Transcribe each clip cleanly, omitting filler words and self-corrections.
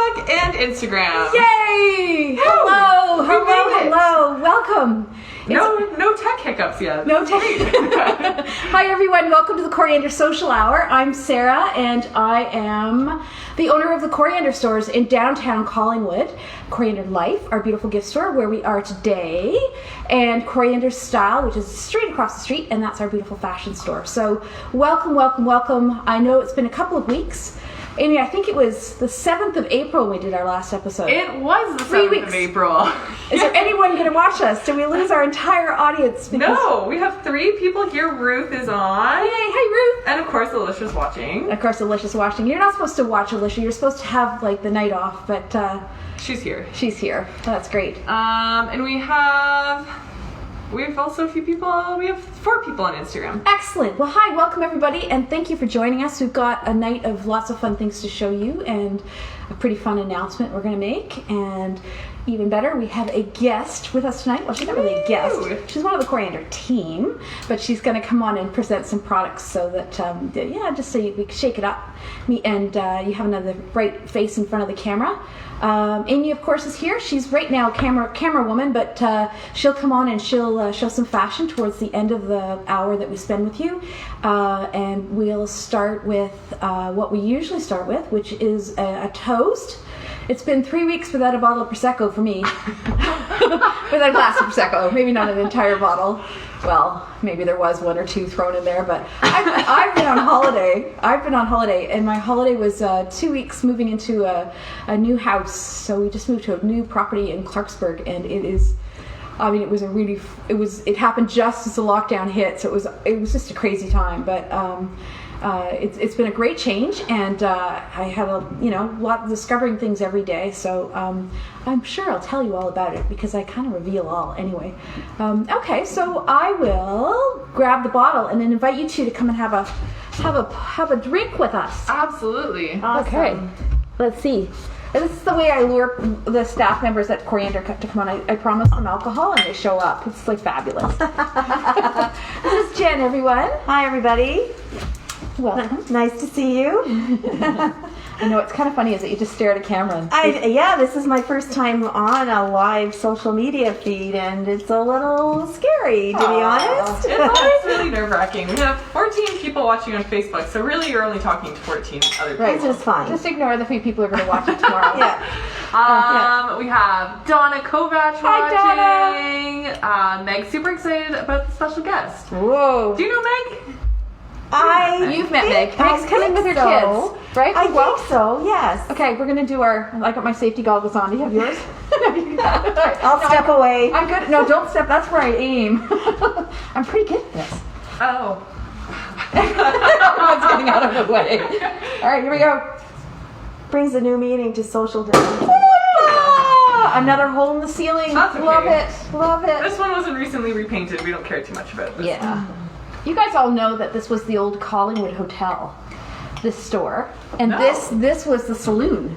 Facebook and Instagram. Yay! Woo! Hello, We made it. hello, welcome. No tech hiccups yet. No tech. Hi everyone, welcome to the Coriander Social Hour. I'm Sarah and I am the owner of the Coriander stores in downtown Collingwood. Coriander Life, our beautiful gift store where we are today, and Coriander Style, which is straight across the street, and that's our beautiful fashion store. So welcome, welcome, welcome. I know it's been a couple of weeks. Amy, I think it was the 7th of April we did our last episode. It was the 3 7th weeks. of April. Is there anyone going to watch us? Did we lose our entire audience? No, we have 3 people here. Ruth is on. Yay, hey Ruth. And of course, Alicia's watching. Of course, Alicia's watching. You're not supposed to watch Alicia. You're supposed to have like the night off, but She's here. she's here. That's great. And we've also a few people. We have 4 people on Instagram. Excellent. Well, hi, welcome everybody, and thank you for joining us. We've got a night of lots of fun things to show you, and a pretty fun announcement we're going to make. And even better, we have a guest with us tonight. Well, she's not really a guest. Woo! She's one of the Coriander team, but she's going to come on and present some products so that, just so we can shake it up. And you have another bright face in front of the camera. Amy, of course, is here. She's right now camera woman, but she'll come on and she'll show some fashion towards the end of the hour that we spend with you. And we'll start with what we usually start with, which is a toast. It's been 3 weeks without a bottle of Prosecco for me. Without a glass of Prosecco, maybe not an entire bottle. Well, maybe there was 1 or 2 thrown in there, but I've been on holiday. And my holiday was 2 weeks moving into a new house. So we just moved to a new property in Clarksburg, and it happened just as the lockdown hit, so it was just a crazy time. But it's been a great change, and I had a lot of discovering things every day. So I'm sure I'll tell you all about it because I kind of reveal all anyway. Okay, so I will grab the bottle and then invite you two to come and have a drink with us. Absolutely. Awesome. Okay, let's see. This is the way I lure the staff members at Coriander to come on. I promise them alcohol and they show up. It's like fabulous. This is Jen, everyone. Hi, everybody. Welcome. Nice to see you. I know it's kind of funny, is that you just stare at a camera. This is my first time on a live social media feed, and it's a little scary, to be honest. It's always really nerve-wracking. We have 14 people watching on Facebook, so really you're only talking to 14 other people. Which is fine. Just ignore the 3 people who are going to watch it tomorrow. Yeah. We have Donna Kovac Hi, watching. Meg's super excited about the special guest. Whoa. Do you know Meg? You've met Meg. Meg's coming with her kids, right? I think so, yes. Okay, we're going to do I got my safety goggles on. Do you have yours? I'll step away. I'm good. No, don't step. That's where I aim. I'm pretty good at this. Oh. Everyone's getting out of the way. All right, here we go. Brings a new meaning to social distance. Another hole in the ceiling. That's okay. Love it. This one wasn't recently repainted. We don't care too much about this. Yeah. You guys all know that this was the old Collingwood Hotel, this store, and No. this was the saloon.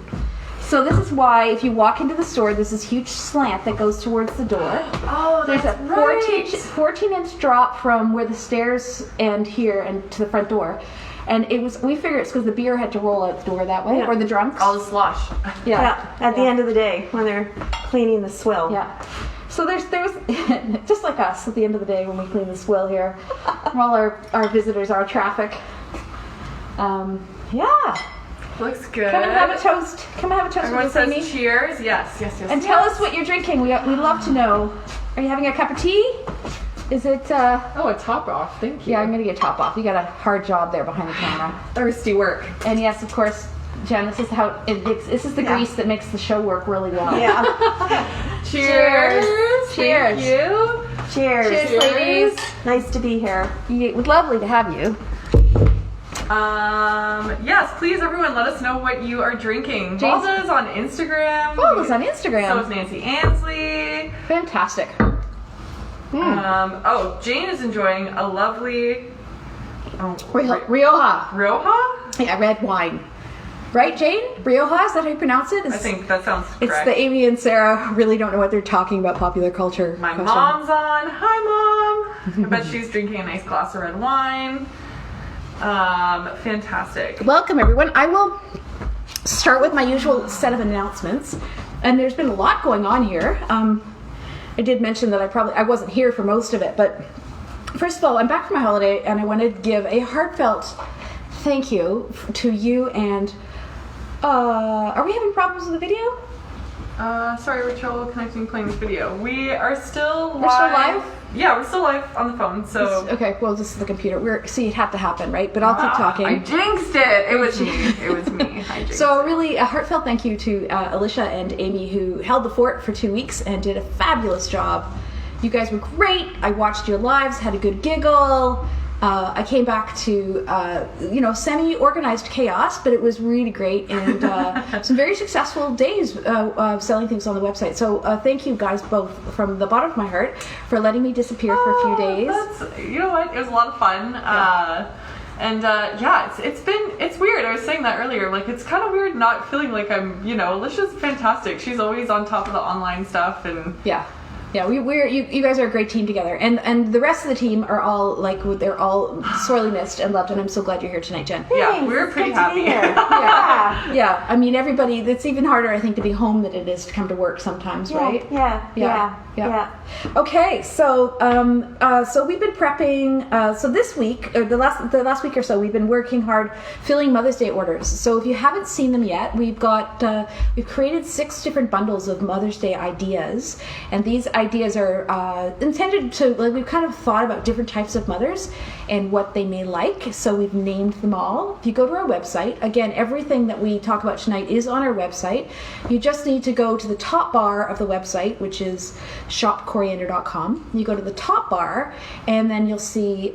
So this is why if you walk into the store, there's this huge slant that goes towards the door. Oh, There's that's a right. 14-inch drop from where the stairs end here and to the front door. And we figure it's because the beer had to roll out the door that way, or the drunks. All the slosh. At the end of the day, when they're cleaning the swill. Yeah. So there was just like us at the end of the day when we clean the swill here, all our visitors, our traffic. Looks good. Come and have a toast. Come and have a toast Everyone with us, Amy. says cheers. Yes. And tell us what you're drinking. We'd love to know. Are you having a cup of tea? Is it? Oh, a top off. Thank you. Yeah, I'm gonna get top off. You got a hard job there behind the camera. Thirsty work. And yes, of course, Jen. This is how it makes. This is the grease that makes the show work really well. Yeah. Cheers. Cheers. Thank you. Cheers. Cheers, ladies. Nice to be here. It was lovely to have you. Yes, please, everyone, let us know what you are drinking. Balda's on Instagram. Balda's on Instagram. So is Nancy Ansley. Fantastic. Jane is enjoying a lovely Rioja. Rioja? Yeah, red wine. Right, Jane? Rioja, is that how you pronounce it? I think that sounds correct. It's the Amy and Sarah really don't know what they're talking about popular culture. My mom's on. Hi, Mom. I bet she's drinking a nice glass of red wine. Fantastic. Welcome, everyone. I will start with my usual set of announcements. And there's been a lot going on here. I did mention that I wasn't here for most of it, but first of all, I'm back from my holiday, and I want to give a heartfelt thank you to you and, are we having problems with the video? Sorry, we're trouble connecting playing this video. We are still live. We're still live? Yeah, we're still live on the phone, so... Okay, well, this is the computer. See, it had to happen, right? But I'll keep talking. I jinxed it! It was me. It was me. I jinxed So really, a heartfelt thank you to Alicia and Amy, who held the fort for 2 weeks and did a fabulous job. You guys were great. I watched your lives, had a good giggle. I came back to, semi-organized chaos, but it was really great, and some very successful days of selling things on the website. So thank you guys both from the bottom of my heart for letting me disappear for a few days. You know what? It was a lot of fun. Yeah. It's weird. I was saying that earlier. Like, it's kind of weird not feeling like I'm, Alicia's fantastic. She's always on top of the online stuff, and Yeah, you guys are a great team together, and the rest of the team are all they're all sorely missed and loved, and I'm so glad you're here tonight, Jen. Yeah, we were pretty happy. Yeah. I mean, everybody. It's even harder, I think, to be home than it is to come to work sometimes, right? Yeah. Okay, so we've been prepping. So this week, or the last week or so, we've been working hard filling Mother's Day orders. So if you haven't seen them yet, we've created 6 different bundles of Mother's Day ideas, and these ideas are intended to, we've kind of thought about different types of mothers and what they may like, so we've named them all. If you go to our website, again, everything that we talk about tonight is on our website. You just need to go to the top bar of the website, which is shopcoriander.com. You go to the top bar, and then you'll see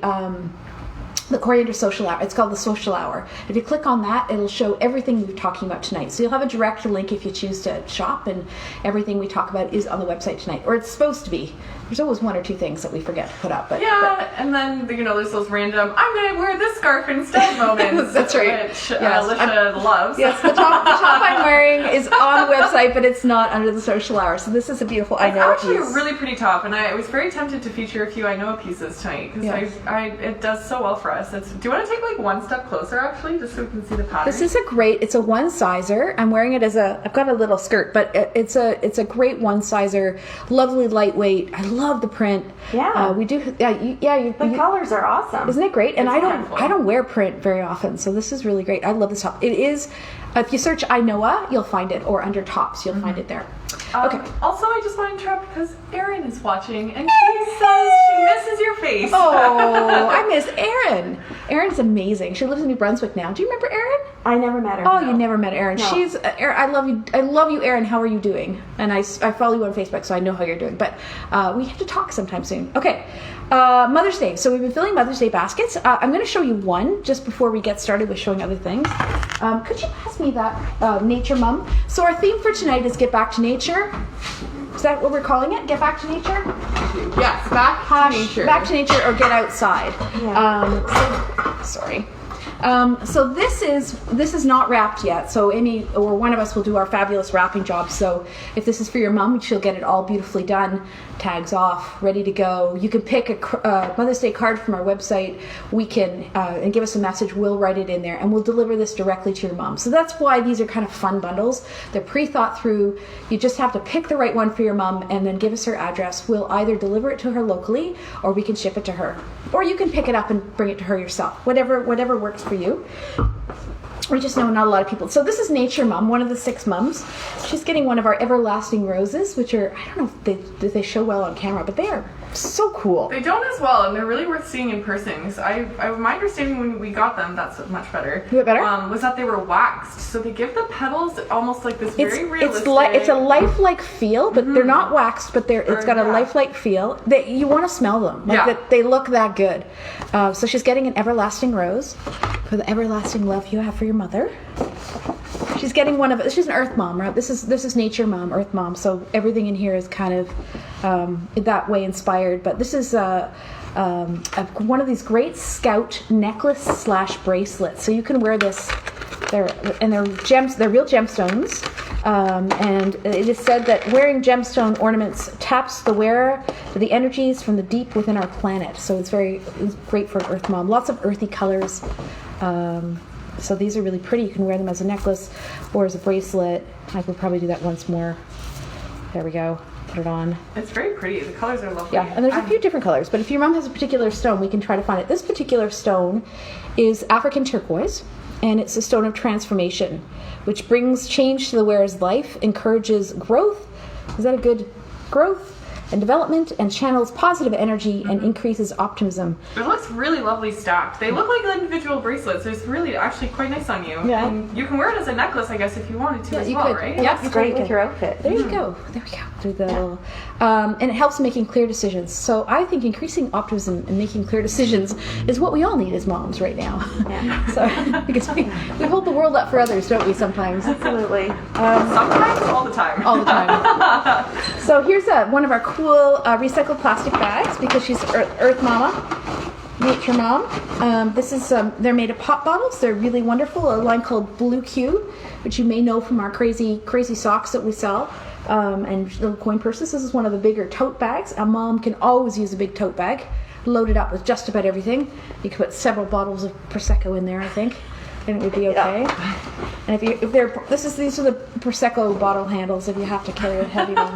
the Coriander Social Hour. It's called the Social Hour. If you click on that, it'll show everything we're talking about tonight. So you'll have a direct link if you choose to shop, and everything we talk about is on the website tonight, or it's supposed to be. There's always 1 or 2 things that we forget to put up. And then, there's those random, I'm going to wear this scarf instead moments. That's right. Which Alicia loves. Yes, the top I'm wearing is on the website, but it's not under the Social Hour. So this is a beautiful I know It's actually piece. a really pretty top, and I was very tempted to feature a few I know pieces tonight, because it does so well for us. Do you want to take one step closer, actually, just so we can see the pattern? This is it's a one-sizer. I'm wearing it I've got a little skirt, but it's a great one-sizer, lovely lightweight. I love the print. Yeah. We do. The colors are awesome. Isn't it great? And It's wonderful. I don't wear print very often, so this is really great. I love this top. It is. If you search Inoa, you'll find it, or under tops, you'll find it there. Okay. Also, I just want to interrupt because Erin is watching, and she says she misses your face. Oh, I miss Erin. Erin's amazing. She lives in New Brunswick now. Do you remember Erin? I never met her. Oh, you never met Erin. No. She's Erin. I love you, Erin. How are you doing? And I follow you on Facebook, so I know how you're doing. But we have to talk sometime soon. Okay. Mother's Day. So we've been filling Mother's Day baskets. I'm going to show you one just before we get started with showing other things. Could you pass me that Nature Mum? So our theme for tonight is Get Back to Nature. Is that what we're calling it? Get Back to Nature? Yes, back to nature. Back to nature, or get outside. Yeah. Sorry. So this is not wrapped yet. So Amy or one of us will do our fabulous wrapping job. So if this is for your mom, she'll get it all beautifully done, tags off, ready to go. You can pick a Mother's Day card from our website. We can and give us a message. We'll write it in there, and we'll deliver this directly to your mom. So that's why these are kind of fun bundles. They're pre-thought through. You just have to pick the right one for your mom, and then give us her address. We'll either deliver it to her locally, or we can ship it to her, or you can pick it up and bring it to her yourself. Whatever works for you. We just know not a lot of people. So this is Nature Mum, one of the 6 mums. She's getting one of our everlasting roses, which are, I don't know if they show well on camera, but they are so cool. They don't as well, and they're really worth seeing in person. Because my understanding when we got them, that's much better. A bit better? Was that they were waxed, so they give the petals almost like this very realistic. It's a lifelike feel, but they're not waxed. But it's got a lifelike feel. You want to smell them. They look that good. So she's getting an everlasting rose for the everlasting love you have for your mother. She's getting she's an Earth Mom, right? This is Nature Mom, Earth Mom. So everything in here is kind of that way inspired. But this is one of these great Scout necklace / bracelets. So you can wear this. They're gems. They're real gemstones. And it is said that wearing gemstone ornaments taps the wearer to the energies from the deep within our planet. So it's great for an Earth Mom. Lots of earthy colors. So these are really pretty. You can wear them as a necklace or as a bracelet. I would probably do that once more. There we go. Put it on. It's very pretty. The colors are lovely. Yeah, and there's a few different colors, but if your mom has a particular stone, we can try to find it. This particular stone is African turquoise, and it's a stone of transformation, which brings change to the wearer's life, encourages growth. Is that a good growth? And development, and channels positive energy and increases optimism. It looks really lovely stacked. They look like individual bracelets. It's really actually quite nice on you. Yeah. And you can wear it as a necklace, I guess, if you wanted to as you well, could. right? Yeah. It's great with your outfit. There you go. There we go. Do the little, and it helps making clear decisions. So I think increasing optimism and making clear decisions is what we all need as moms right now. Yeah. So because we hold the world up for others, don't we? Sometimes. Absolutely. Sometimes, all the time. All the time. So here's one of our cool recycled plastic bags because she's Earth Mama, Nature Mom. This is they're made of pop bottles. They're really wonderful. A line called Blue Q, which you may know from our crazy socks that we sell, and little coin purses. This is one of the bigger tote bags. A mom can always use a big tote bag, loaded up with just about everything. You could put several bottles of Prosecco in there, I think, and it would be okay. Yeah. And these are the Prosecco bottle handles if you have to carry a heavy one.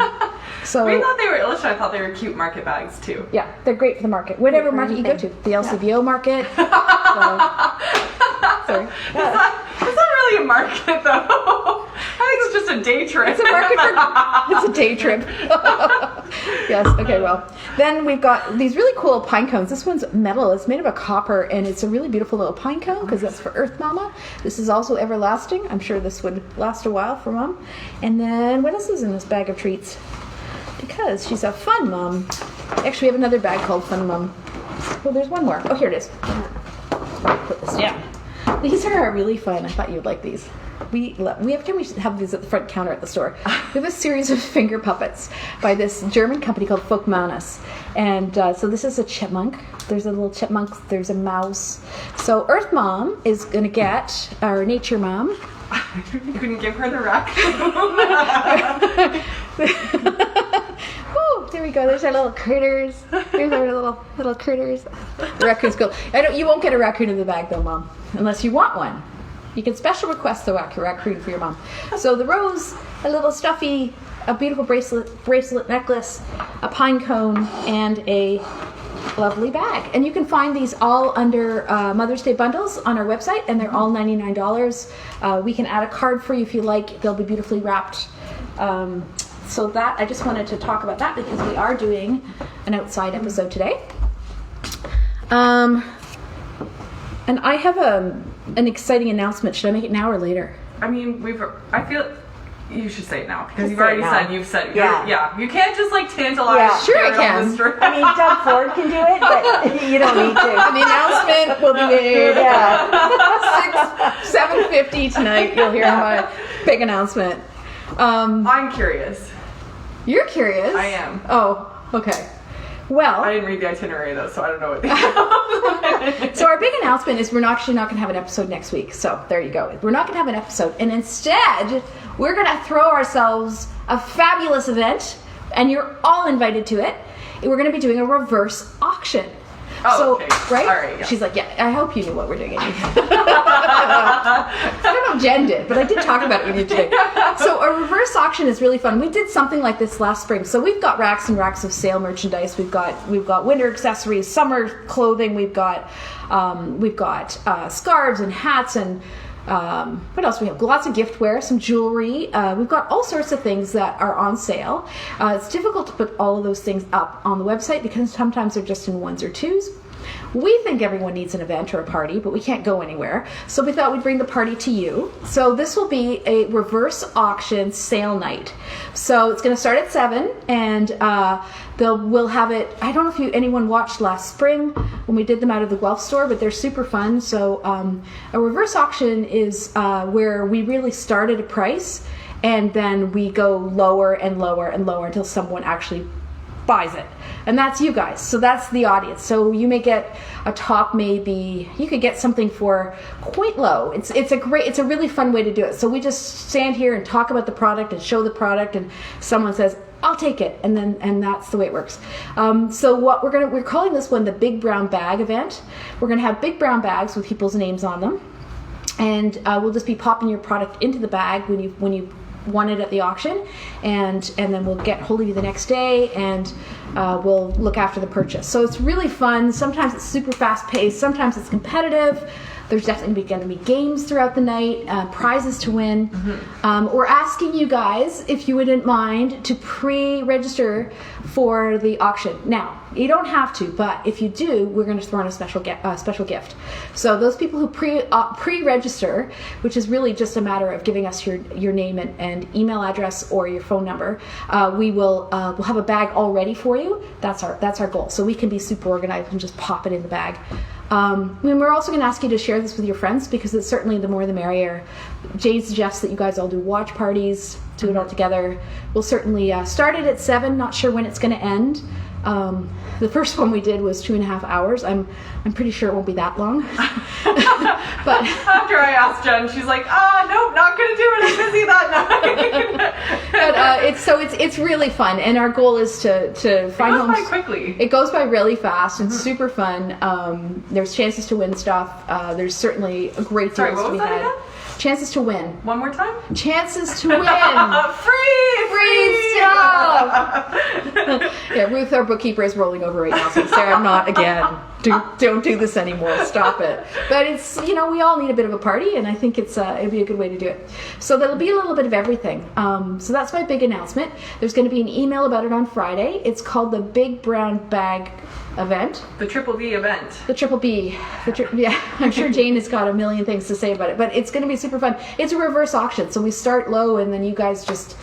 So We thought they were illustrated. I thought they were cute market bags too. yeah, they're great for the market. Whatever for market you go to. anything. The LCBO market. Sorry. It's not really a market though. I think it's just a day trip. It's a market it's a day trip. Yes, okay, well. Then we've got these really cool pine cones. This one's metal. It's made of a copper, and it's a really beautiful little pine cone because that's for Earth Mama. This is also everlasting. I'm sure this would last a while for Mom. And then what else is in this bag of treats? Because she's a fun mom. Actually, we have another bag called Fun Mom. Oh, there's one more. Oh, here it is. Put this down. These are really fun. I thought you would like these. We every time we have these at the front counter at the store. We have a series of finger puppets by this German company called Folkmanis. And so this is a chipmunk. There's a little chipmunk. There's a mouse. So Earth Mom is going to get our Nature Mom. You couldn't give her the raccoon. Oh, there we go. There's our little critters. There's our little critters. The raccoon's cool. You won't get a raccoon in the bag though, Mom, unless you want one. You can special request the raccoon for your mom. So the rose, a little stuffy, a beautiful bracelet necklace, a pine cone, and a lovely bag. And you can find these all under Mother's Day bundles on our website, and they're all $99. We can add a card for you if you like. They'll be beautifully wrapped. So that, I just wanted to talk about that because we are doing an outside episode today. And I have an exciting announcement. Should I make it now or later? I mean, I feel you should say it now because Just you've say it already now. said you've said Yeah. yeah. You can't just like tantalize. Yeah. Sure I Karen can. on the street. I mean, Doug Ford can do it, but you don't need to. The announcement will be made Yeah. 7:50 tonight. You'll hear my big announcement. I'm curious. You're curious? I am. Oh, okay. Well, I didn't read the itinerary though, so I don't know what. so our big announcement is we're actually not going to have an episode next week. So there you go. We're not going to have an episode. And instead, we're going to throw ourselves a fabulous event, and you're all invited to it. We're going to be doing a reverse auction. Oh, so, okay. right? All right, yeah. She's like, yeah, I hope you knew what we're doing. I don't know if Jen did, but I did talk about it with you today. So a reverse auction is really fun. We did something like this last spring. So we've got racks and racks of sale merchandise. We've got winter accessories, summer clothing. We've got scarves and hats and what else? We have lots of giftware, some jewelry. We've got all sorts of things that are on sale. It's difficult to put all of those things up on the website because sometimes they're just in ones or twos. We think everyone needs an event or a party, but we can't go anywhere. So we thought we'd bring the party to you. So this will be a reverse auction sale night. So it's going to start at 7, and we'll have it. I don't know if anyone watched last spring when we did them out of the Guelph store, but they're super fun. So a reverse auction is where we really start at a price, and then we go lower and lower and lower until someone actually buys it. And that's you guys. So that's the audience. So you may get a top, maybe you could get something for quite low. It's a really fun way to do it. So we just stand here and talk about the product and show the product, and someone says, I'll take it, and that's the way it works. So what we're calling this one the Big Brown Bag event. We're gonna have big brown bags with people's names on them. and we'll just be popping your product into the bag when you won it at the auction, and then we'll get hold of you the next day, and we'll look after the purchase. So it's really fun. Sometimes it's super fast paced, sometimes it's competitive. There's definitely going to be games throughout the night, prizes to win. We're asking you guys, if you wouldn't mind, to pre-register for the auction. Now, you don't have to, but if you do, we're going to throw in a special gift. So those people who pre-register, which is really just a matter of giving us your name and email address or your phone number, we'll have a bag all ready for you. That's our goal. So we can be super organized and just pop it in the bag. We're also going to ask you to share this with your friends, because it's certainly the more the merrier. Jane suggests that you guys all do watch parties, do it all together. We'll certainly start it at 7, not sure when it's going to end. The first one we did was 2.5 hours. I'm pretty sure it won't be that long. But after I asked Jen, she's like, nope, not gonna do it. I'm busy that night. But it's really fun, and our goal is to find homes. It goes by quickly. It goes by really fast. It's super fun. There's chances to win stuff. There's certainly a great deals to be had. Again? Chances to win. One more time? Chances to win. Free stuff. Yeah, Ruth, our bookkeeper, is rolling over right now, saying, Sarah, not again. Don't do this anymore. Stop it. But it's, we all need a bit of a party, and I think it'd be a good way to do it. So there'll be a little bit of everything. So that's my big announcement. There's going to be an email about it on Friday. It's called the Big Brown Bag event. The Triple B event. The Triple B. Yeah, I'm sure Jane has got a million things to say about it, but it's going to be super fun. It's a reverse auction, so we start low, and then you guys just,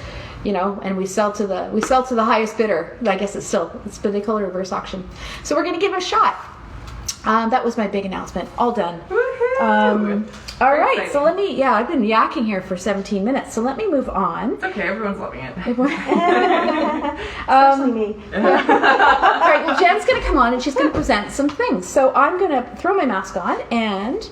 and we sell to the highest bidder. I guess it's but they call it a reverse auction. So we're going to give it a shot. That was my big announcement. All done. All right, exciting. So I've been yakking here for 17 minutes, so let me move on. It's okay, everyone's loving it. Especially me. All right, well, Jen's going to come on, and she's going to present some things. So I'm going to throw my mask on, and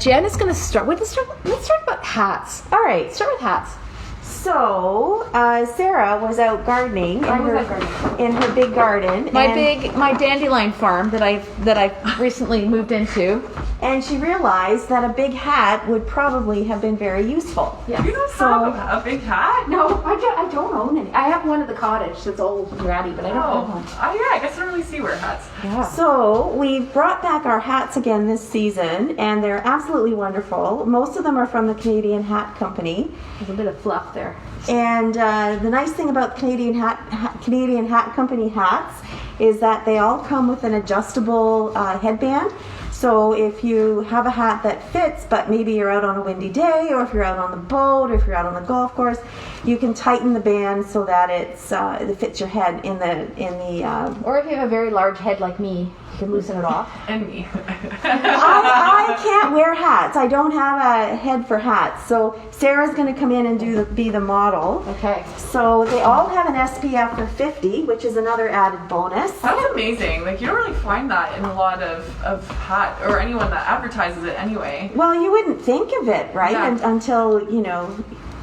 Jen is going to start. Let's talk about hats. All right. Start with hats. So, Sarah was out gardening in her big garden. My dandelion farm that I recently moved into. And she realized that a big hat would probably have been very useful. Yeah. You don't have a big hat? No, I don't own any. I have one at the cottage that's old and ratty, but I don't have one. Oh yeah, I guess I don't really see wear hats. Yeah. So we brought back our hats again this season, and they're absolutely wonderful. Most of them are from the Canadian Hat Company. There's a bit of fluff there. And the nice thing about Canadian Hat Company hats is that they all come with an adjustable headband. So if you have a hat that fits, but maybe you're out on a windy day, or if you're out on the boat, or if you're out on the golf course, you can tighten the band so that it fits your head in the. Or if you have a very large head like me, you can loosen it off. And me. I can't wear hats. I don't have a head for hats. So Sarah's going to come in and be the model. Okay. So they all have an SPF of 50, which is another added bonus. That's amazing. Like, you don't really find that in a lot of hat, or anyone that advertises it anyway. Well, you wouldn't think of it, right? Yeah. Until,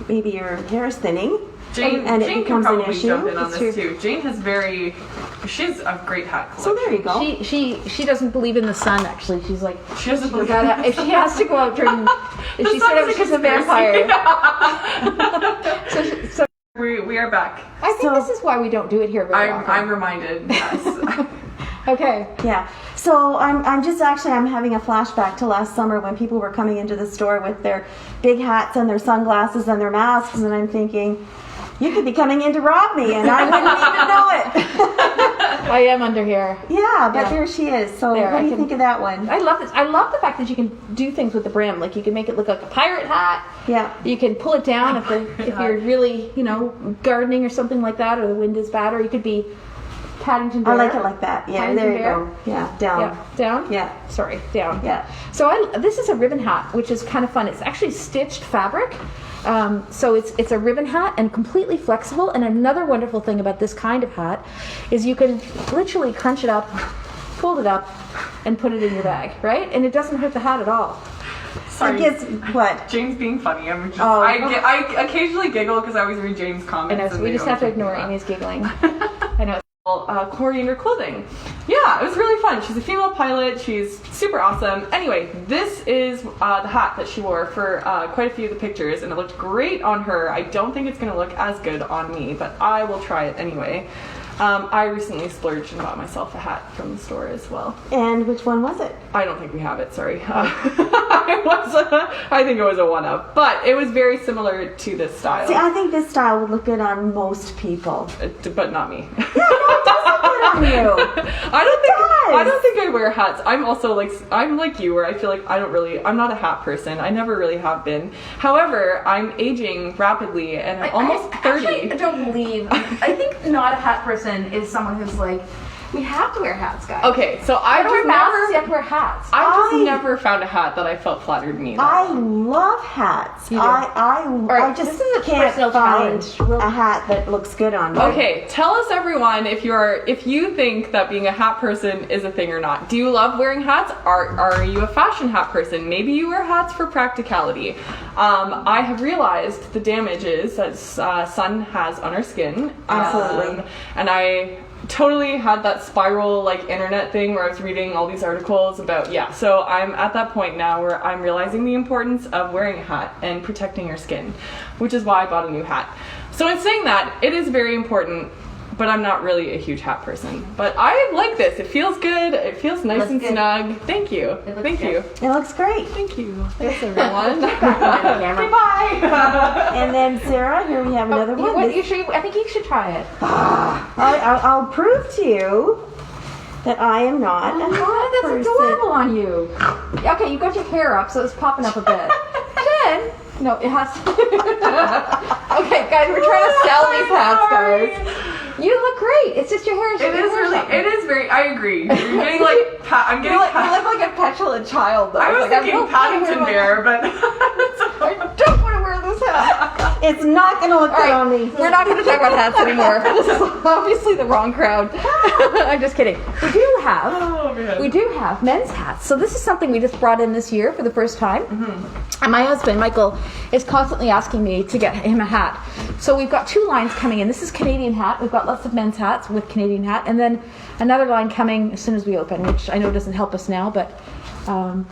maybe your hair is thinning. Jane it becomes can an probably issue. jump in on this too. Jane she's a great hat collection. So there you go. She doesn't believe in the sun, actually. She's like, she doesn't believe if she has to go out during, if she said she's a vampire. so we are back. I think this is why we don't do it here very often. I'm reminded, yes. Okay. Yeah. So I'm having a flashback to last summer when people were coming into the store with their big hats and their sunglasses and their masks, and I'm thinking, you could be coming in to rob me, and I wouldn't even know it. I am under here. Yeah, but there she is. So what do you think of that one? I love this. I love the fact that you can do things with the brim. Like, you can make it look like a pirate hat. Yeah. You can pull it down if you're really, gardening or something like that, or the wind is bad, or you could be Paddington Bear. I like it like that. Yeah, Paddington there you Bear. go. Yeah, down. Yeah, down? Yeah. Sorry, down. Yeah. So this is a ribbon hat, which is kind of fun. It's actually stitched fabric. So it's a ribbon hat and completely flexible. And another wonderful thing about this kind of hat is you can literally crunch it up, fold it up, and put it in your bag, right? And it doesn't hurt the hat at all. Sorry. What? Jane's being funny. I occasionally giggle because I always read Jane's comments. I know, so we just have to ignore Amy's giggling. I know. Coriander clothing. Yeah, Yeah, it was really fun. She's a female pilot. She's super awesome. Anyway, this is the hat that she wore for quite a few of the pictures, and it looked great on her. I don't think it's going to look as good on me, but I will try it anyway. I recently splurged and bought myself a hat from the store as well. And which one was it? I don't think we have it, sorry. I think it was a one-up, but it was very similar to this style. See, I think this style would look good on most people. But not me. Yeah, no, it does look good on you. I don't think I wear hats. I'm also I'm like you, where I feel like I'm not a hat person. I never really have been. However, I'm aging rapidly, and I'm almost 30. Actually, I don't believe. I think not a hat person is someone who's like, we have to wear hats, guys. Okay, so I wear masks, you have to wear hats. I just never found a hat that I felt flattered me. I love hats. You do? I just can't find a hat that looks good on me. Okay, tell us everyone if you think that being a hat person is a thing or not. Do you love wearing hats? Are you a fashion hat person? Maybe you wear hats for practicality. I have realized the damages that sun has on our skin. Absolutely. And I totally had that spiral internet thing where I was reading all these articles about so I'm at that point now where I'm realizing the importance of wearing a hat and protecting your skin, which is why I bought a new hat. So in saying that, it is very important, but I'm not really a huge hat person. But I like this. It feels good. It feels nice and snug. Thank you. Thank you. It looks great. Thank you. Thanks everyone. Okay, bye. And then Sarah, here we have another one. I think you should try it. I'll prove to you that I am not a hat that's person. adorable on you. Okay, you got your hair up, so it's popping up a bit. Then, no, it has. Okay, guys, we're trying to sell these hats, guys. You look great. It's just your hair. It is very. I agree. You're getting I'm getting. You look like a petulant child, though. I was thinking Paddington Bear, but I don't want to wear this hat. It's not going to look good on me. We're not going to talk about hats anymore. This is obviously the wrong crowd. I'm just kidding. We do have men's hats. So this is something we just brought in this year for the first time. And my husband, Michael, is constantly asking me to get him a hat. So we've got two lines coming in. This is Canadian hat. We've got lots of men's hats with Canadian hat. And then another line coming as soon as we open, which I know doesn't help us now, but so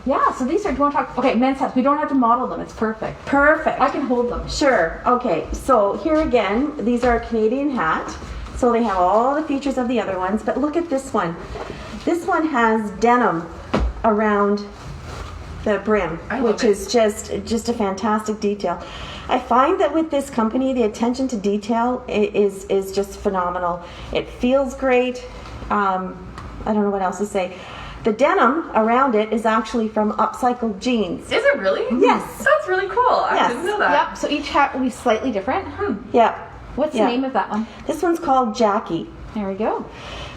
these are, do you want to talk? Okay, men's hats. We don't have to model them. It's perfect. I can hold them. Sure. Okay, so here again, these are a Canadian hat. So they have all the features of the other ones, but look at this one. This one has denim around the brim, which is just a fantastic detail. I find that with this company, the attention to detail is just phenomenal. It feels great. I don't know what else to say. The denim around it is actually from upcycled jeans. Is it really? Yes. That's really cool. I didn't know that. Yep, so each hat will be slightly different. Yeah. What's the name of that one? This one's called Jackie. There we go.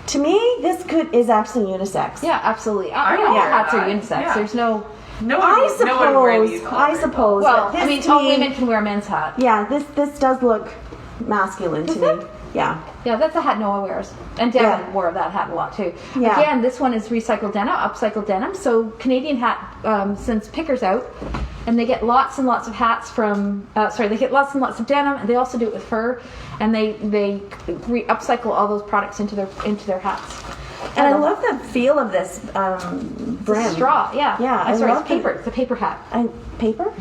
To me, this is actually unisex. Yeah, absolutely. All hats are unisex. Yeah. There's no one wear these all I very suppose. well. But I mean, all women can wear a men's hat. Yeah, this does look masculine to me. Yeah. Yeah, that's a hat Noah wears. And Devin wore that hat a lot too. Yeah. Again, this one is recycled denim, upcycled denim. So Canadian hat, since Picker's out, and they get lots and lots of hats from, they get lots and lots of denim, and they also do it with fur, and they upcycle all those products into their hats. And I love the feel of this brim. It's straw, yeah. Yeah, Sorry, it's paper. It's a paper hat. Paper?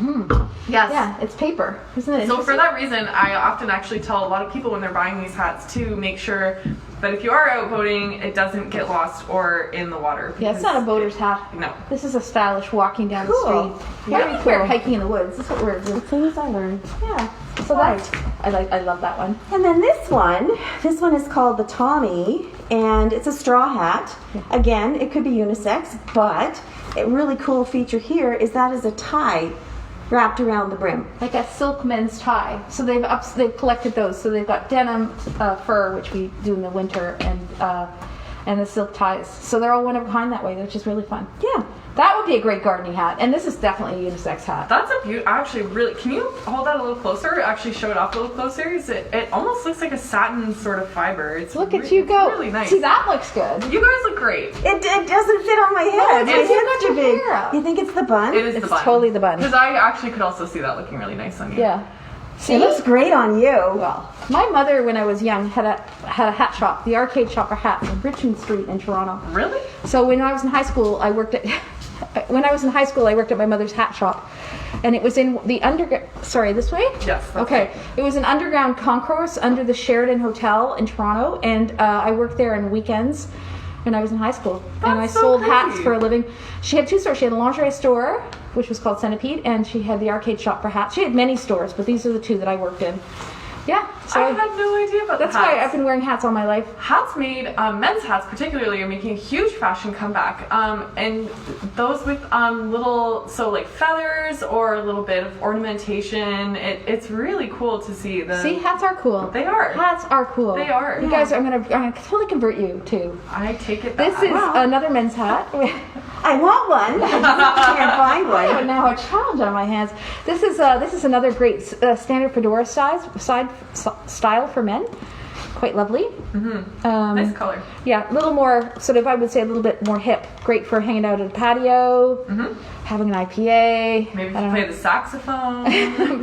Yes. Yeah, it's paper. Isn't it? So for that reason, I often actually tell a lot of people when they're buying these hats to make sure that if you are out boating, it doesn't get lost or in the water. Yeah, it's not a boater's hat. No. This is a stylish walking down the Cool. street. Yeah, we're hiking in the woods. That's what we're doing. The things I learned. Yeah. So that's I love that one. And then this one is called the Tommy, and it's a straw hat. Again, it could be unisex, but a really cool feature here is that is a tie wrapped around the brim. Like a silk men's tie. So they've collected those. So they've got denim, fur, which we do in the winter, and the silk ties. So they're all one of a kind that way, which is really fun. Yeah. That would be a great gardening hat, and this is definitely a unisex hat. That's a beaut. Actually, really. Can you hold that a little closer? Actually, show it off a little closer. It almost looks like a satin sort of fiber. Look at you go. Really nice. See, that looks good. You guys look great. It doesn't fit on my head. No, My you've head's got too your big. hair up. You think it's the bun? It is It's the bun. totally the bun. Because I actually could also see that looking really nice on you. Yeah. See? It looks great on you. Well, my mother, when I was young, had a hat shop, the Arcade Shop for Hats on Richmond Street in Toronto. Really? So when I was in high school, I worked at my mother's hat shop, and it was in the underground. Sorry, this way. Yes. Okay. It was an underground concourse under the Sheraton Hotel in Toronto, and I worked there on weekends when I was in high school, and I so sold crazy. hats for a living. She had 2 stores. She had a lingerie store, which was called Centipede, and she had the Arcade Shop for Hats. She had many stores, but these are the 2 that I worked in. Yeah, so I had no idea about that's hats. why I've been wearing hats all my life. Hats made, men's hats particularly, are making a huge fashion comeback. And those with little, so like feathers or a little bit of ornamentation. It's really cool to see them. See, hats are cool. They are. Hats are cool. They are. You guys, I'm gonna totally convert you too. I take it This back. is another men's hat. I want one. I just can't find I have one. now a challenge on my hands. This is another great standard fedora style for men. Quite lovely. Nice color. Yeah, a little more sort of, I would say a little bit more hip. Great for hanging out at a patio, having an IPA. Maybe if you play the saxophone.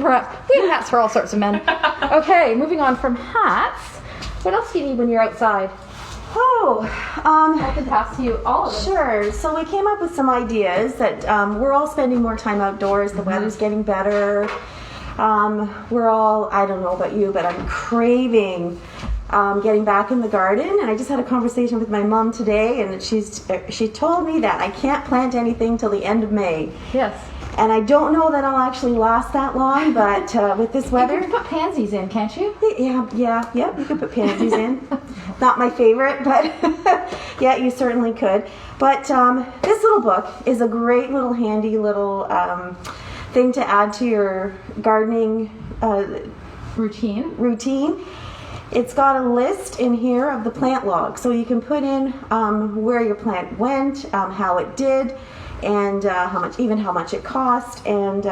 Perhaps. We have hats for all sorts of men. Okay, moving on from hats. What else do you need when you're outside? I can pass to you all of them. Sure. So we came up with some ideas that we're all spending more time outdoors. The weather's getting better. We're all, I don't know about you, but I'm craving getting back in the garden. And I just had a conversation with my mom today, and she told me that I can't plant anything till the end of May. Yes. And I don't know that I'll actually last that long, but with this weather... You can put pansies in, can't you? Yeah, you could put pansies in. Not my favorite, but yeah, you certainly could. But this little book is a great little handy little thing to add to your gardening routine. It's got a list in here of the plant log, so you can put in where your plant went, how it did, and how much it cost, and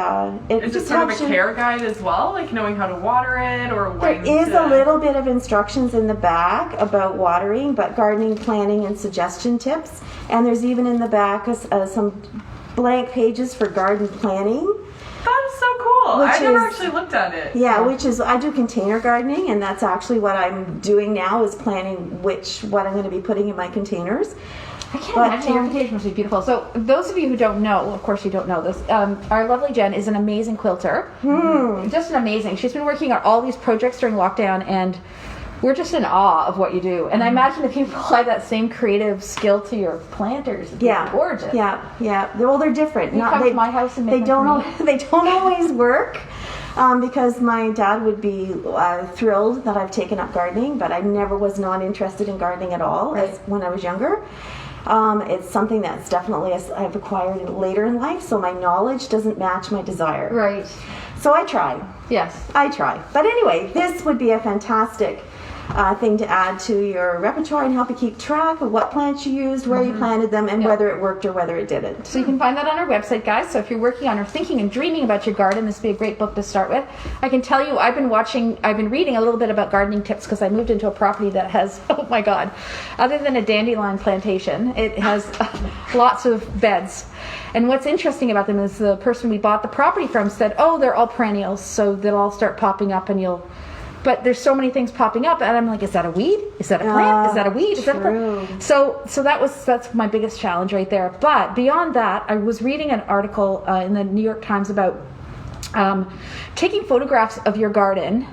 it Is it just sort of a helps you. care guide as well, like knowing how to water it or when There is to... a little bit of instructions in the back about watering, but gardening, planting, and suggestion tips. And there's even in the back some blank pages for garden planning. That is so cool. Which I never is- actually looked at it. Yeah, which is, I do container gardening, and that's actually what I'm doing now, is planning what I'm going to be putting in my containers. I can't imagine your containers must be beautiful. So those of you who don't know, of course you don't know this, our lovely Jen is an amazing quilter. Just an amazing. She's been working on all these projects during lockdown, and we're just in awe of what you do. And I imagine if you apply that same creative skill to your planters, it'd be gorgeous. Yeah. Well, they're different. You come to my house and make them for me? They don't always work. Because my dad would be thrilled that I've taken up gardening, but I never was not interested in gardening at all when I was younger. It's something that's definitely I've acquired later in life, so my knowledge doesn't match my desire. Right. So I try. Yes. I try. But anyway, this would be a fantastic thing to add to your repertoire and help you keep track of what plants you used, where you planted them, and whether it worked or whether it didn't. So you can find that on our website, guys. So if you're working on or thinking and dreaming about your garden, this would be a great book to start with. I can tell you, I've been reading a little bit about gardening tips because I moved into a property that has, oh my God, other than a dandelion plantation, it has lots of beds. And what's interesting about them is the person we bought the property from said, oh, they're all perennials, so they'll all start popping up and but there's so many things popping up, and I'm like, is that a weed? Is that a plant? Is that a weed? Is that a plant? So that's my biggest challenge right there. But beyond that, I was reading an article in the New York Times about taking photographs of your garden,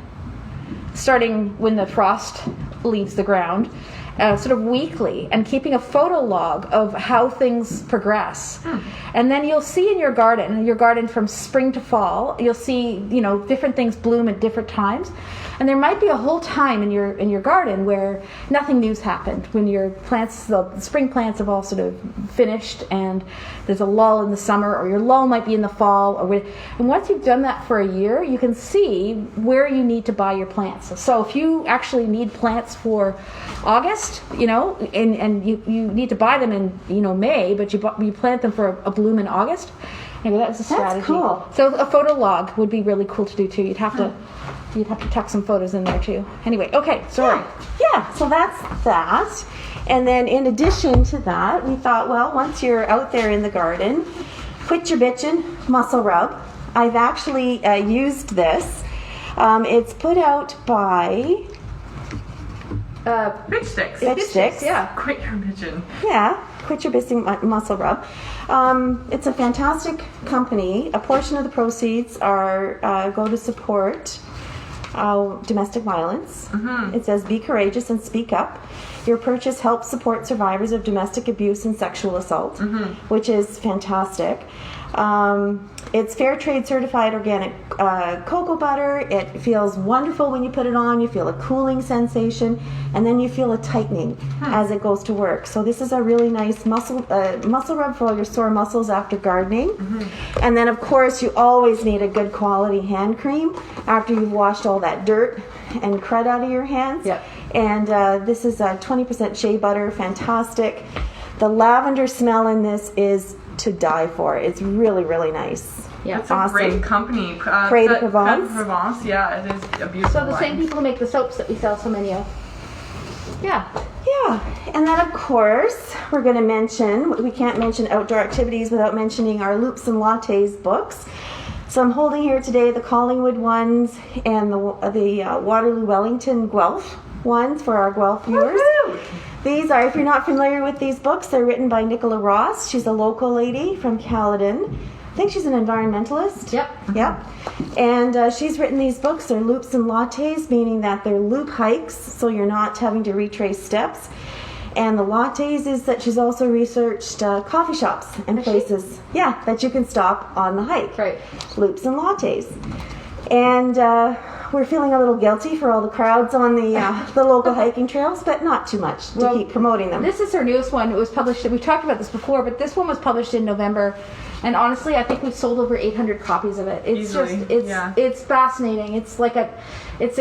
starting when the frost leaves the ground, sort of weekly, and keeping a photo log of how things progress. And then you'll see in your garden from spring to fall, you'll see, different things bloom at different times. And there might be a whole time in your garden where nothing new's happened, when your plants, the spring plants have all sort of finished, and there's a lull in the summer, or your lull might be in the fall. And once you've done that for a year, you can see where you need to buy your plants. So if you actually need plants for August, and you need to buy them in May, but you plant them for a bloom in August. Anyway, that was a strategy. That's cool. So a photo log would be really cool to do too. You'd have to tuck some photos in there too. Anyway, okay, sorry. Yeah, so that's that. And then in addition to that, we thought, well, once you're out there in the garden, quit your bitchin', muscle rub. I've actually used this. It's put out by Bitch Sticks. Bitch Sticks. Yeah. Quit your bitchin'. Yeah, Quit Your Bitching Muscle Rub. It's a fantastic company. A portion of the proceeds go to support domestic violence. It says, be courageous and speak up. Your purchase helps support survivors of domestic abuse and sexual assault, which is fantastic. It's fair trade certified organic cocoa butter. It feels wonderful when you put it on. You feel a cooling sensation, and then you feel a tightening as it goes to work. So this is a really nice muscle rub for all your sore muscles after gardening. And then of course you always need a good quality hand cream after you've washed all that dirt and crud out of your hands. Yep. And this is 20% shea butter, fantastic. The lavender smell in this is to die for. It's really, really nice. Yeah. It's a great company. Crêt de Provence. Provence, yeah, it is a beautiful So the wine. same people who make the soaps that we sell so many of. Yeah. Yeah, and then of course we're going to mention, we can't mention outdoor activities without mentioning our Loops and Lattes books. So I'm holding here today the Collingwood ones and the Waterloo Wellington Guelph ones for our Guelph viewers. Woohoo! These are, if you're not familiar with these books, they're written by Nicola Ross. She's a local lady from Caledon. I think she's an environmentalist. Yep. Yep. And she's written these books. They're loops and lattes, meaning that they're loop hikes, so you're not having to retrace steps. And the lattes is that she's also researched coffee shops and places, that you can stop on the hike. Right. Loops and lattes. And we're feeling a little guilty for all the crowds on the local hiking trails, but not too much to keep promoting them. This is her newest one. It was published, we've talked about this before, but this one was published in November. And honestly, I think we've sold over 800 copies of it. It's Easily, it's fascinating. It's like it's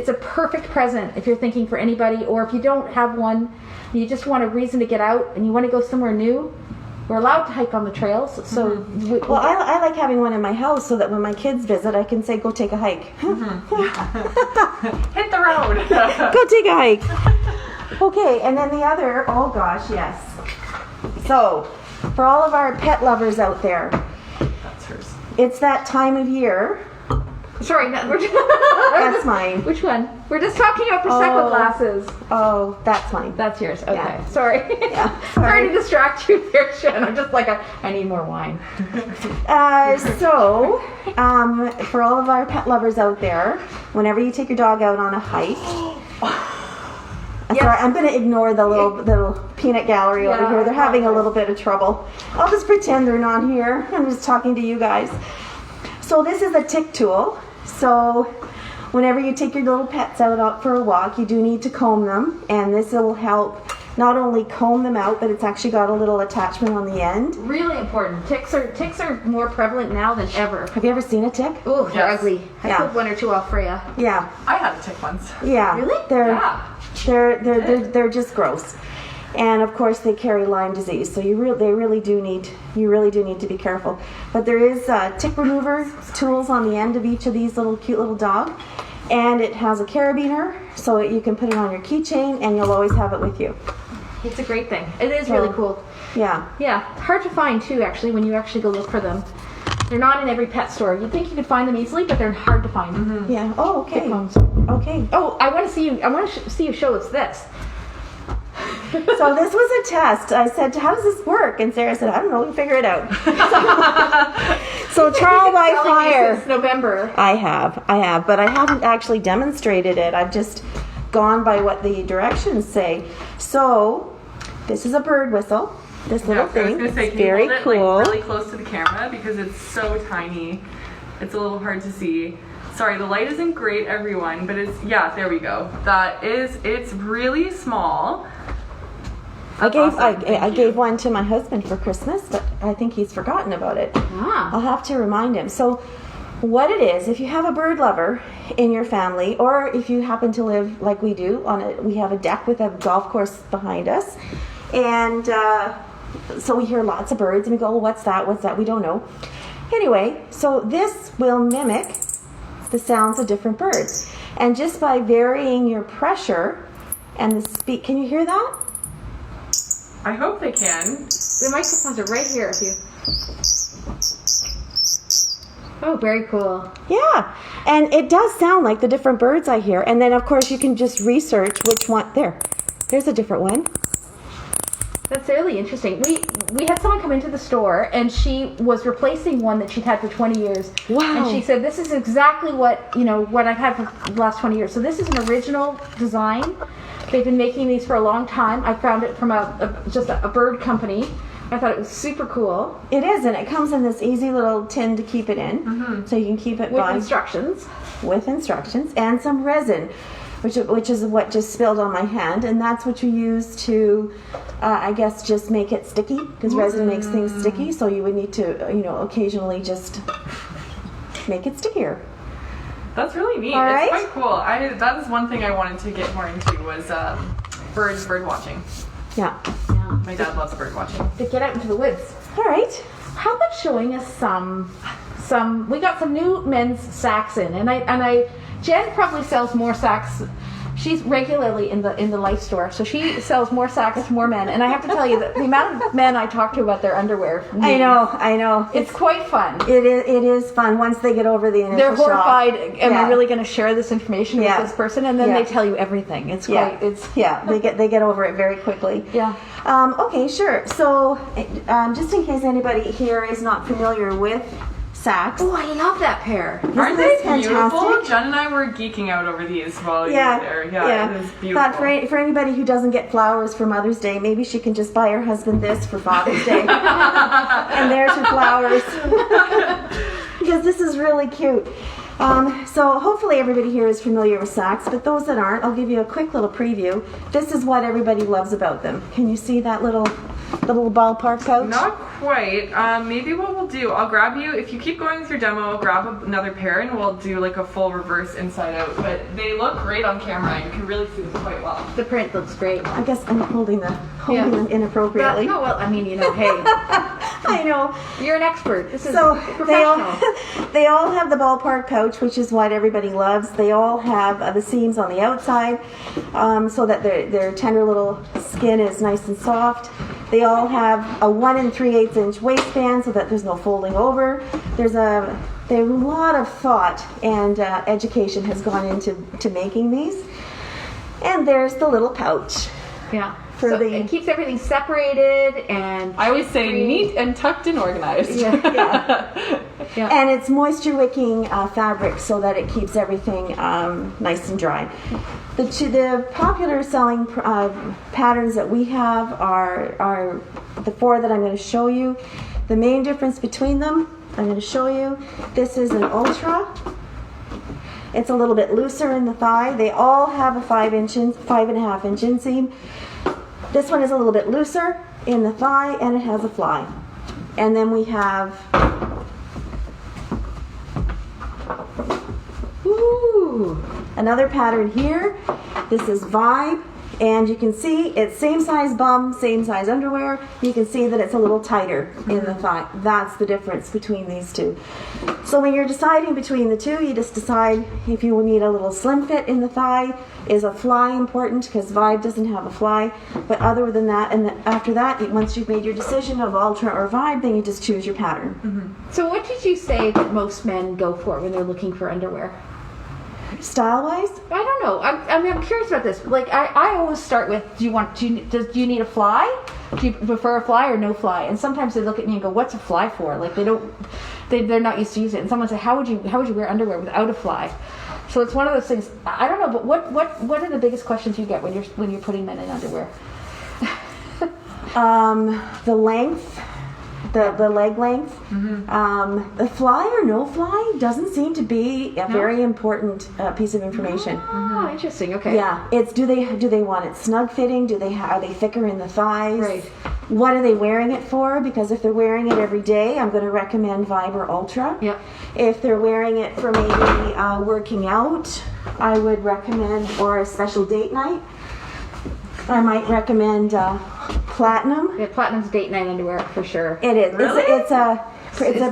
a perfect present if you're thinking for anybody, or if you don't have one, you just want a reason to get out and you want to go somewhere new. We're allowed to hike on the trails, so I like having one in my house so that when my kids visit, I can say, go take a hike. Hit the road. Go take a hike. Okay, and then the other, oh gosh, yes. So, for all of our pet lovers out there, That's hers. it's that time of year. Sorry, no, That's mine. Which one? We're just talking about Prosecco glasses. Oh, that's mine. That's yours. Okay. Yeah. Sorry. Yeah, Sorry to distract you there, Shen. I'm just like, I need more wine. For all of our pet lovers out there, whenever you take your dog out on a hike, sorry, I'm going to ignore the little peanut gallery over here. They're having a little bit of trouble. I'll just pretend they're not here. I'm just talking to you guys. So this is a tick tool. So whenever you take your little pets out for a walk, you do need to comb them, and this will help not only comb them out, but it's actually got a little attachment on the end. Really important. Ticks are more prevalent now than ever. Have you ever seen a tick? Oh, they're Yes. ugly. I pulled one or two off Freya. Yeah. I had a tick once. Yeah. Really? They're just gross. And of course they carry Lyme disease, so you really do need to be careful. But there is tick remover tools on the end of each of these cute little dog, and it has a carabiner, so you can put it on your keychain, and you'll always have it with you. It's a great thing. It is really cool. Yeah. Yeah, hard to find too. Actually, when you actually go look for them, they're not in every pet store. You'd think you could find them easily, but they're hard to find. Mm-hmm. Yeah. Oh, okay. Tick combs. Okay. Oh, I want to see you. I want to see you show us this. So this was a test. I said, how does this work? And Sarah said, I don't know, we'll figure it out. So trial by fire. Since November. I have, but I haven't actually demonstrated it. I've just gone by what the directions say. So this is a bird whistle. This little I was thing. gonna say, It's can you very hold it cool. really close to the camera because it's so tiny. It's a little hard to see. Sorry, the light isn't great, everyone, but there we go. It's really small. I Awesome. gave one to my husband for Christmas, but I think he's forgotten about it. I'll have to remind him. So what it is, if you have a bird lover in your family, or if you happen to live like we do, we have a deck with a golf course behind us, and so we hear lots of birds, and we go, oh, what's that? We don't know. Anyway, so this will mimic the sounds of different birds. And just by varying your pressure and the speed, can you hear that? I hope they can. The microphones are right here. If you. Oh, very cool. Yeah, and it does sound like the different birds I hear. And then, of course, you can just research which one. There's a different one. That's really interesting. We had someone come into the store, and she was replacing one that she'd had for 20 years. Wow. And she said, this is exactly what I've had for the last 20 years. So this is an original design. They've been making these for a long time. I found it from just a bird company. I thought it was super cool. It is, and it comes in this easy little tin to keep it in. So you can keep it With instructions. With instructions and some resin, which is what just spilled on my hand, and that's what you use to, I guess, just make it sticky, because resin makes things sticky. So you would need to, occasionally just make it stickier. That's really neat. All right. It's quite cool. That is one thing I wanted to get more into was bird watching. Yeah. My dad loves bird watching. To get out into the woods. All right. How about showing us some? We got some new men's sacks in, and Jen probably sells more sacks. She's regularly in the Life store, so she sells more sacks to more men. And I have to tell you that the amount of men I talk to about their underwear. I know. It's quite fun. It is fun once they get over the initial They're horrified. shock. Am I really going to share this information with this person? And then Yeah. they tell you everything. It's quite. They get over it very quickly. Yeah. Okay, sure. So, just in case anybody here is not familiar with sacks. Oh, I love that pair. Aren't they this beautiful? fantastic? Jen and I were geeking out over these while you were there. Yeah, it was beautiful. But for anybody who doesn't get flowers for Mother's Day, maybe she can just buy her husband this for Father's Day. And there's your flowers. Because this is really cute. So hopefully everybody here is familiar with sacks, but those that aren't, I'll give you a quick little preview. This is what everybody loves about them. Can you see that little ballpark pouch? Not quite. Maybe what we'll do, I'll grab you, if you keep going with your demo, I'll grab another pair and we'll do like a full reverse inside out. But they look great on camera. You can really see them quite well. The print looks great. I guess I'm holding them inappropriately. No, well, I mean, hey. I know. You're an expert. This is So professional. they all have the ballpark pouch, which is what everybody loves. They all have the seams on the outside, so that their tender little skin is nice and soft. They all have a 1 3/8 inch waistband, so that there's no folding over. There's a lot of thought and education has gone into making these. And there's the little pouch. Yeah. It keeps everything separated, and I always say neat and tucked and organized. Yeah. And it's moisture wicking fabric so that it keeps everything nice and dry. The popular selling patterns that we have are the 4 that I'm going to show you. The main difference between them, I'm going to show you. This is an ultra. It's a little bit looser in the thigh. They all have a 5.5 inch inseam. This one is a little bit looser in the thigh, and it has a fly. And then we have another pattern here. This is Vibe, and you can see it's same size bum, same size underwear. You can see that it's a little tighter in the thigh. That's the difference between these two. So when you're deciding between the two, you just decide if you need a little slim fit in the thigh. Is a fly important? Because Vibe doesn't have a fly. But other than that, and after that, once you've made your decision of Ultra or Vibe, then you just choose your pattern. So what did you say that most men go for when they're looking for underwear? Style-wise? I don't know. I'm curious about this. Like I always start with, do you need a fly? Do you prefer a fly or no fly? And sometimes they look at me and go, "What's a fly for?" Like they're not used to using it. And someone said, "How would you wear underwear without a fly?" So it's one of those things. I don't know, but what are the biggest questions you get when you're putting men in underwear? The length. The leg length. The fly or no fly doesn't seem to be a very important piece of information. Oh, interesting. Okay. Yeah, it's do they want it snug fitting? Are they thicker in the thighs? Right. What are they wearing it for? Because if they're wearing it every day, I'm going to recommend Vibe or Ultra. Yep. If they're wearing it for maybe working out, I would recommend, or a special date night, I might recommend Platinum. Yeah, Platinum's date night underwear for sure. It is. Really? It's a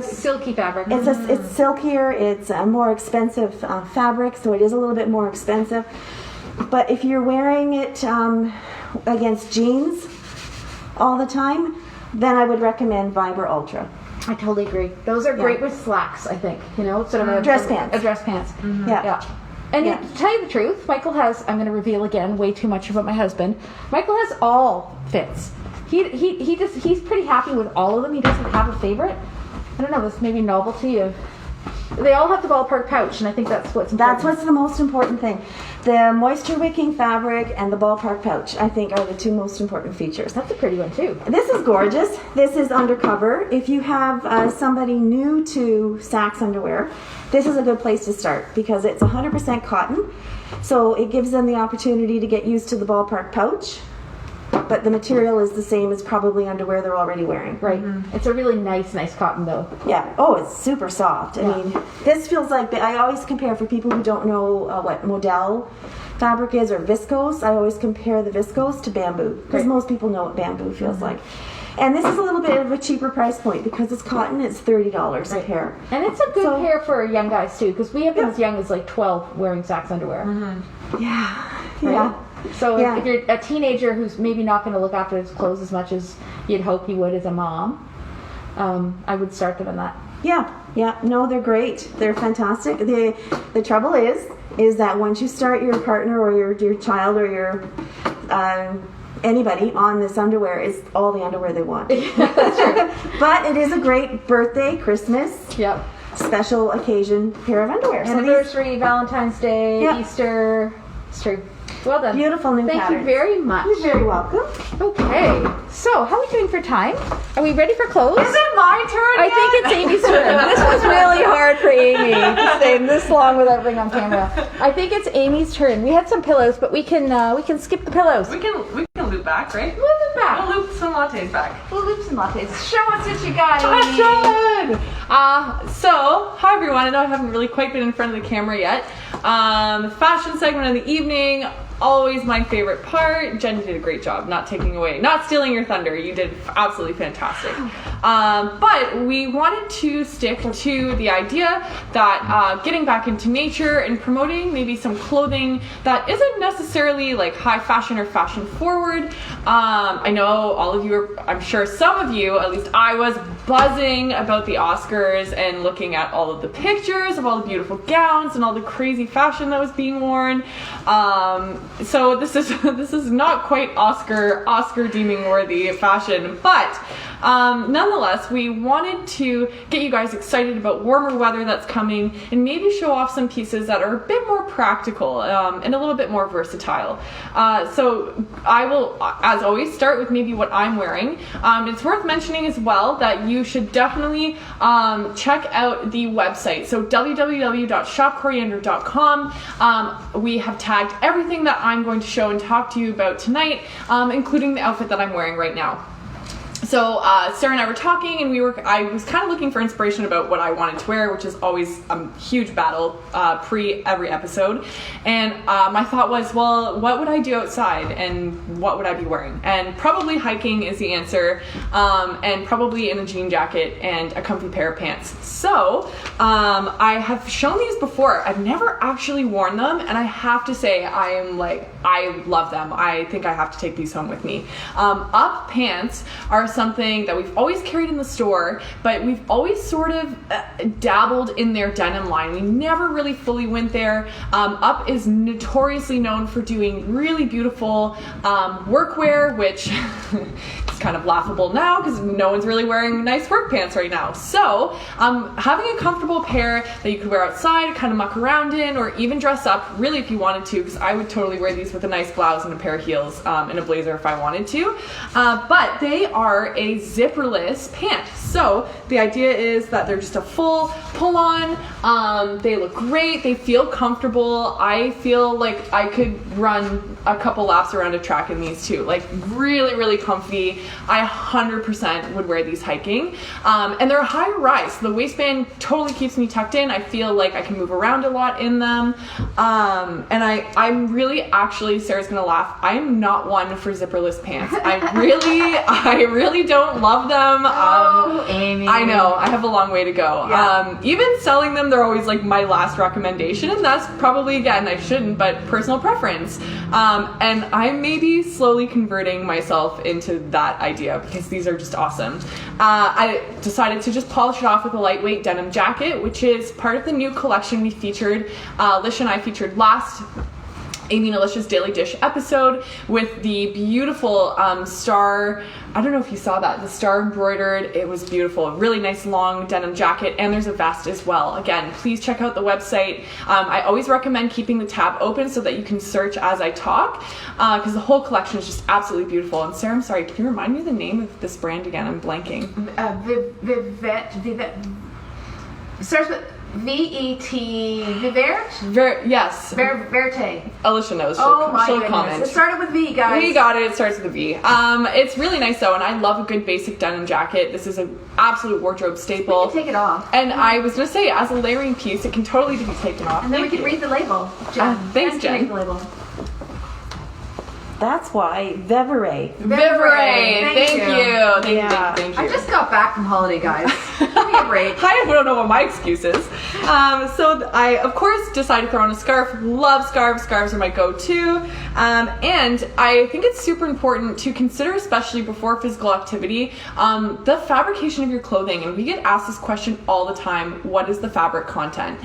silky fabric. It's silkier. It's a more expensive fabric, so it is a little bit more expensive. But if you're wearing it against jeans all the time, then I would recommend Vibe or Ultra. I totally agree. Those are great with slacks, I think. Sort of a dress pants. A dress pants. Mm-hmm. Yeah. And to tell you the truth, Michael has, I'm going to reveal again way too much about my husband. Michael has all fits. He's pretty happy with all of them. He doesn't have a favorite. I don't know, this maybe novelty of, they all have the ballpark pouch, and I think that's what's important. That's what's the most important thing. The moisture wicking fabric and the ballpark pouch, I think, are the two most important features. That's a pretty one too. This is gorgeous. This is undercover. If you have somebody new to Saks underwear, this is a good place to start because it's 100% cotton. So it gives them the opportunity to get used to the ballpark pouch. But the material is the same as probably underwear they're already wearing. Right. Mm-hmm. It's a really nice cotton though. Yeah. Oh, it's super soft. I mean, this feels like, I always compare, for people who don't know what modal fabric is or viscose, I always compare the viscose to bamboo because most people know what bamboo feels like. And this is a little bit of a cheaper price point because it's cotton. It's $30 a pair. And it's a good pair for young guys too, because we have been as young as like 12 wearing Saks underwear. Mm-hmm. Yeah. Right? Yeah. So if you're a teenager who's maybe not going to look after his clothes as much as you'd hope you would as a mom, I would start them in that. Yeah. No, they're great. They're fantastic. The trouble is that once you start your partner or your child or your anybody on this underwear, is all the underwear they want. That's true. But it is a great birthday, Christmas, special occasion pair of underwear. Anniversary, Valentine's Day, Easter. It's true. Well done. Beautiful new patterns. Thank you very much. You're very welcome. Okay. So, how are we doing for time? Are we ready for close? Is it my turn I yet? think it's Amy's turn. This was really hard for Amy to stay this long without being on camera. I think it's Amy's turn. We had some pillows, but we can skip the pillows. We can loop back, right? We'll loop back. We'll loop some lattes back. We'll loop some lattes. Show us what you got, Amy. So, hi everyone. I know I haven't really quite been in front of the camera yet. The fashion segment of the evening, always my favorite part. Jen, you did a great job, not stealing your thunder. You did absolutely fantastic. But we wanted to stick to the idea that getting back into nature and promoting maybe some clothing that isn't necessarily like high fashion or fashion forward. I know all of you I'm sure some of you, at least I was buzzing about the Oscars and looking at all of the pictures of all the beautiful gowns and all the crazy fashion that was being worn. So this is not quite Oscar deeming worthy fashion, but nonetheless, we wanted to get you guys excited about warmer weather that's coming and maybe show off some pieces that are a bit more practical and a little bit more versatile. So I will, as always, start with maybe what I'm wearing. It's worth mentioning as well that you should definitely check out the website. So www.shopcoriander.com. We have tagged everything that I'm going to show and talk to you about tonight, including the outfit that I'm wearing right now. So Sarah and I were talking, and I was kind of looking for inspiration about what I wanted to wear, which is always a huge battle pre every episode. And my thought was, well, what would I do outside, and what would I be wearing? And probably hiking is the answer, and probably in a jean jacket and a comfy pair of pants. So I have shown these before. I've never actually worn them, and I have to say I love them. I think I have to take these home with me. Up pants are something that we've always carried in the store, but we've always sort of dabbled in their denim line. We never really fully went there. Up is notoriously known for doing really beautiful workwear, which is kind of laughable now because no one's really wearing nice work pants right now. So having a comfortable pair that you could wear outside, kind of muck around in, or even dress up, really if you wanted to, because I would totally wear these with a nice blouse and a pair of heels and a blazer if I wanted to. But they are a zipperless pant. So the idea is that they're just a full pull-on. They look great. They feel comfortable. I feel like I could run a couple laps around a track in these too. Like really, really comfy. I 100% would wear these hiking. And they're high rise. So the waistband totally keeps me tucked in. I feel like I can move around a lot in them. And I'm really, actually, Sarah's gonna laugh, I'm not one for zipperless pants. I really really don't love them. Oh, Amy. I know, I have a long way to go. Yeah. Even selling them, they're always like my last recommendation, and that's probably, again, I shouldn't, but personal preference. And I'm maybe slowly converting myself into that idea because these are just awesome. I decided to just polish it off with a lightweight denim jacket, which is part of the new collection we featured. Lisha and I featured last Amy and Alicia's Daily Dish episode with the beautiful star, I don't know if you saw that, the star embroidered, it was beautiful, a really nice long denim jacket, and there's a vest as well. Again, please check out the website. I always recommend keeping the tab open so that you can search as I talk, because the whole collection is just absolutely beautiful. And Sarah, I'm sorry, can you remind me the name of this brand again? I'm blanking. Vivet. Starts with V-E-T, Vivert? Yes. Verte. Alicia knows. Oh my she'll goodness. comment. It started with V, guys. We got it. It starts with a V. It's really nice though, and I love a good basic denim jacket. This is an absolute wardrobe staple. We can take it off. And I was gonna say, as a layering piece, it can totally be taken off. And then we can read the label, Jen. Thanks, Jen. Read the label. That's why Vevere. Vivere. Thank you. Yeah. Thank you. I just got back from holiday, guys. Give me a break. I don't know what my excuse is. So I, of course, decided to throw on a scarf. Love scarves. Scarves are my go-to. And I think it's super important to consider, especially before physical activity, the fabrication of your clothing. And we get asked this question all the time. What is the fabric content?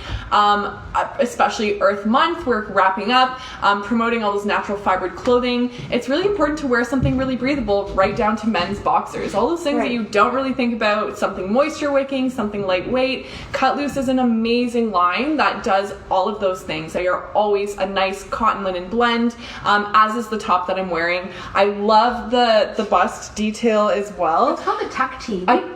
Especially Earth Month, we're wrapping up, promoting all those natural fibered clothing. It's really important to wear something really breathable, right down to men's boxers. All those things that you don't really think about, something moisture wicking, something lightweight. Cut Loose is an amazing line that does all of those things. They are always a nice cotton linen blend, as is the top that I'm wearing. I love the bust detail as well. It's called the tuck tee. Tuck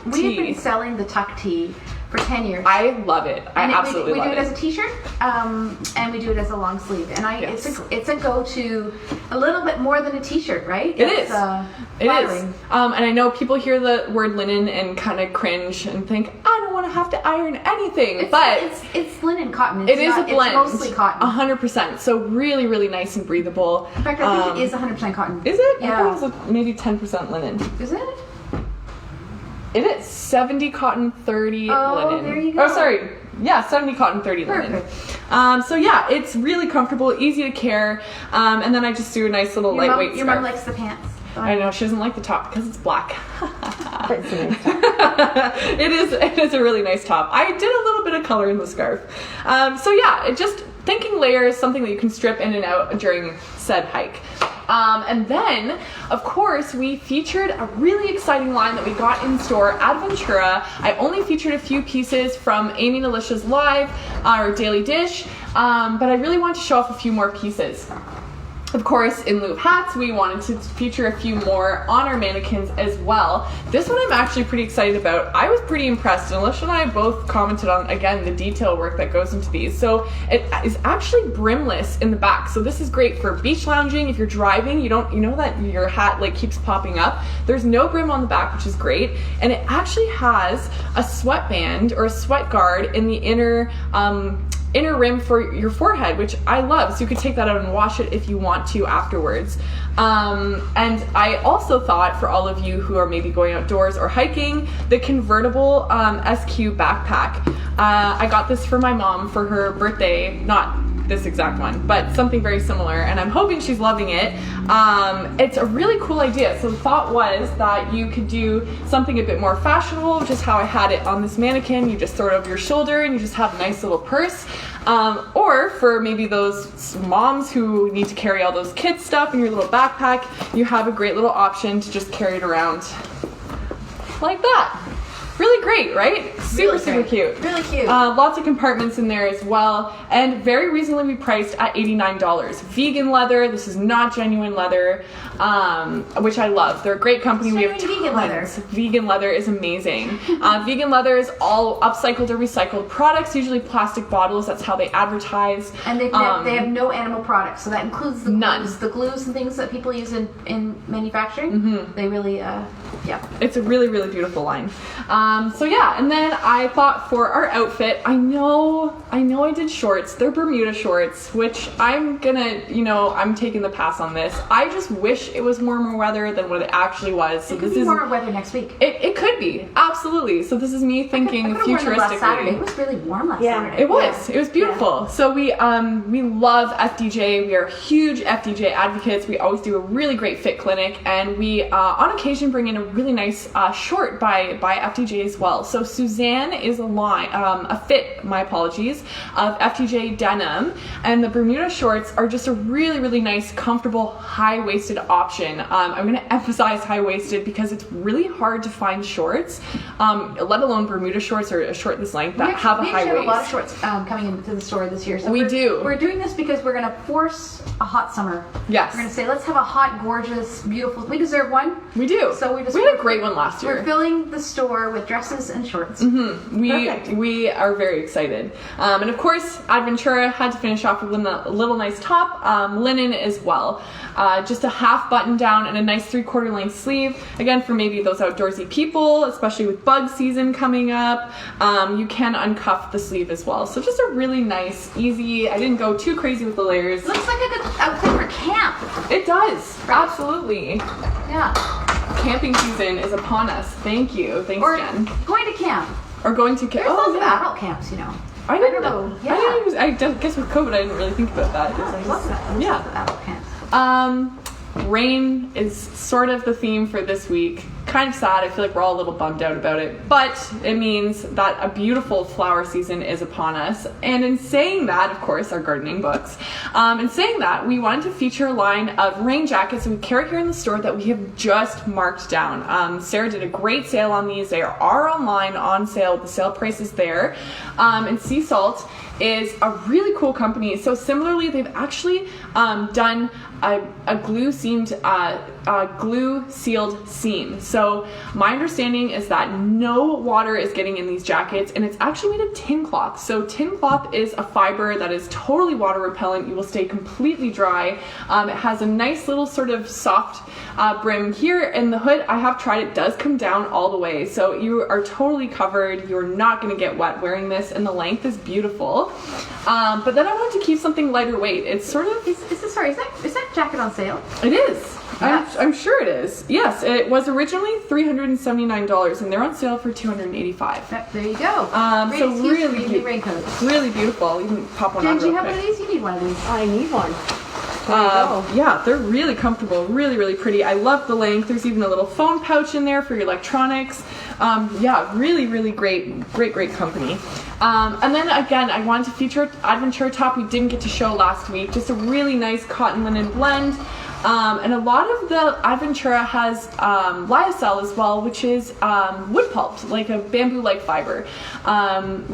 We've tee. been selling the tuck tee for 10 years. I love it. I absolutely we love do it as a t-shirt, and we do it as a long sleeve. And it's a go-to, a little bit more than a t-shirt, right? It is. Flattering. And I know people hear the word linen and kind of cringe and think, I don't want to have to iron anything. But it's linen cotton. It is a blend. It's mostly cotton. 100%. So really, really nice and breathable. In fact, I think it is 100% cotton. Is it? Yeah. I thought it was maybe 10% linen. Is it? It is 70 cotton, 30 linen. There you go. Oh, sorry. Yeah, 70 cotton, 30 linen. So yeah, it's really comfortable, easy to care. And then I just do a nice little lightweight Your scarf. mom likes the pants. I know, she doesn't like the top because it's black. But it's a nice top. It is a really nice top. I did a little bit of color in the scarf. So yeah, it just thinking layers, something that you can strip in and out during said hike. And then, of course, we featured a really exciting line that we got in store at Ventura. I only featured a few pieces from Amy and Alicia's live, or Daily Dish, but I really wanted to show off a few more pieces. Of course, in lieu of hats, we wanted to feature a few more on our mannequins as well. This one I'm actually pretty excited about. I was pretty impressed, and Alicia and I both commented on, again, the detail work that goes into these. So it is actually brimless in the back. So this is great for beach lounging. If you're driving, you know that your hat like keeps popping up. There's no brim on the back, which is great. And it actually has a sweatband or a sweat guard in the inner rim for your forehead, which I love. So you could take that out and wash it if you want to afterwards. And I also thought, for all of you who are maybe going outdoors or hiking, the convertible SQ backpack. I got this for my mom for her birthday, not this exact one, but something very similar, and I'm hoping she's loving it. It's a really cool idea. So the thought was that you could do something a bit more fashionable, which is how I had it on this mannequin. You just throw it over your shoulder and you just have a nice little purse. Or for maybe those moms who need to carry all those kids stuff in your little backpack, you have a great little option to just carry it around like that. Really great, right? Super cute. Really cute. Lots of compartments in there as well, and very reasonably priced at $89. Vegan leather. This is not genuine leather, which I love. They're a great company. We have vegan leather. Vegan leather is amazing. Vegan leather is all upcycled or recycled products, usually plastic bottles. That's how they advertise. And they have no animal products, so that includes the none. glues and things that people use in manufacturing. Mm-hmm. They really Yeah. It's a really, really beautiful line. So yeah, and then I thought for our outfit, I know I did shorts. They're Bermuda shorts, which I'm gonna, I'm taking the pass on this. I just wish it was warmer weather than what it actually was. So It could be warmer weather next week. It could be, absolutely. So this is me thinking futuristically. Saturday. It was really warm last Saturday. It was. It was beautiful. Yeah. So we love FDJ. We are huge FDJ advocates. We always do a really great fit clinic, and we on occasion bring in a really nice short by FDJ as well. So Suzanne is a fit, my apologies, of FDJ denim, and the Bermuda shorts are just a really, really nice, comfortable, high-waisted option. I'm going to emphasize high-waisted because it's really hard to find shorts, let alone Bermuda shorts or a short this length that have a high waist. We have a lot of shorts coming into the store this year. So we're doing this because we're going to force a hot summer. Yes. We're going to say, let's have a hot, gorgeous, beautiful. We deserve one. We do. So we had a great one last year. We're filling the store with dresses and shorts. Mm-hmm. We are very excited. And of course, Adventura had to finish off with a little nice top, linen as well. Just a half button down and a nice 3/4 length sleeve. Again, for maybe those outdoorsy people, especially with bug season coming up, you can uncuff the sleeve as well. So just a really nice, easy, I didn't go too crazy with the layers. Looks like a good outfit for camp. It does, absolutely. Yeah. Camping season is upon us. Thank you. Thanks, Jen. Going to camp. Or going to camp. There's lots of adult camps, I didn't know. Yeah. I guess with COVID, I didn't really think about that. There's lots of adult camps. Rain is sort of the theme for this week. Kind of sad. I feel like we're all a little bummed out about it. But it means that a beautiful flower season is upon us. And in saying that, of course, our gardening books. In saying that, we wanted to feature a line of rain jackets that we carry here in the store that we have just marked down. Sarah did a great sale on these. They are online on sale. The sale price is there. And Sea Salt is a really cool company. So similarly, they've actually done a glue sealed seam. So my understanding is that no water is getting in these jackets, and it's actually made of tin cloth. So tin cloth is a fiber that is totally water repellent. You will stay completely dry. It has a nice little sort of soft brim here, and the hood, I have tried, it does come down all the way. So you are totally covered. You're not going to get wet wearing this, and the length is beautiful. But then I wanted to keep something lighter weight. It's sort of... Is that jacket on sale? It is. Yes. I'm sure it is. Yes, it was originally $379, and they're on sale for $285. Yep, there you go. So really, raincoats. Really beautiful. You can pop one on. Jen, do you have one of these? You need one of these. I need one. Yeah, they're really comfortable, really, really pretty. I love the length. There's even a little phone pouch in there for your electronics. Yeah, really, really great company. And then again, I wanted to feature Adventura top we didn't get to show last week. Just a really nice cotton linen blend. And a lot of the Adventura has lyocell as well, which is wood pulped, like a bamboo-like fiber.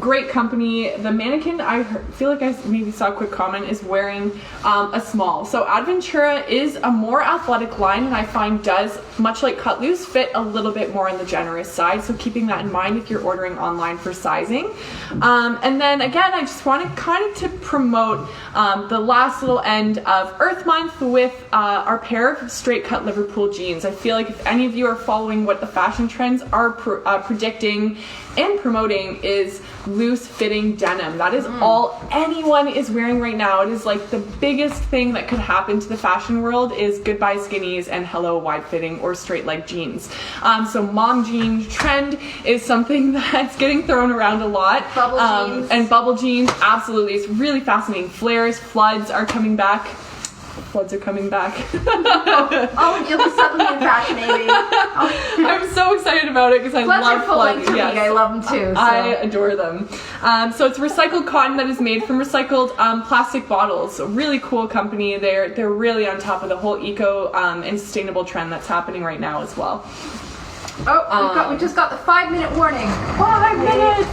Great company. The mannequin, I feel like I maybe saw a quick comment, is wearing a small. So Adventura is a more athletic line, and I find does, much like Cut Loose, fit a little bit more on the generous side. So keeping that in mind if you're ordering online for sizing. And then again, I just wanted kind of to promote the last little end of Earth Month with our pair of straight cut Liverpool jeans. I feel like if any of you are following what the fashion trends are predicting and promoting is loose fitting denim. That is all anyone is wearing right now. It is like the biggest thing that could happen to the fashion world is goodbye skinnies and hello wide fitting or straight leg jeans. So mom jean trend is something that's getting thrown around a lot. Bubble jeans. And bubble jeans, absolutely. It's really fascinating. Flares, floods are coming back. Floods are coming back. Oh, you'll be suddenly in fashion, Amy. Oh. I'm so excited about it because I love floods. Yes. I love them too. So. I adore them. So it's recycled cotton that is made from recycled plastic bottles. So really cool company. They're really on top of the whole eco and sustainable trend that's happening right now as well. Oh, we just got the 5-minute warning. 5 minutes!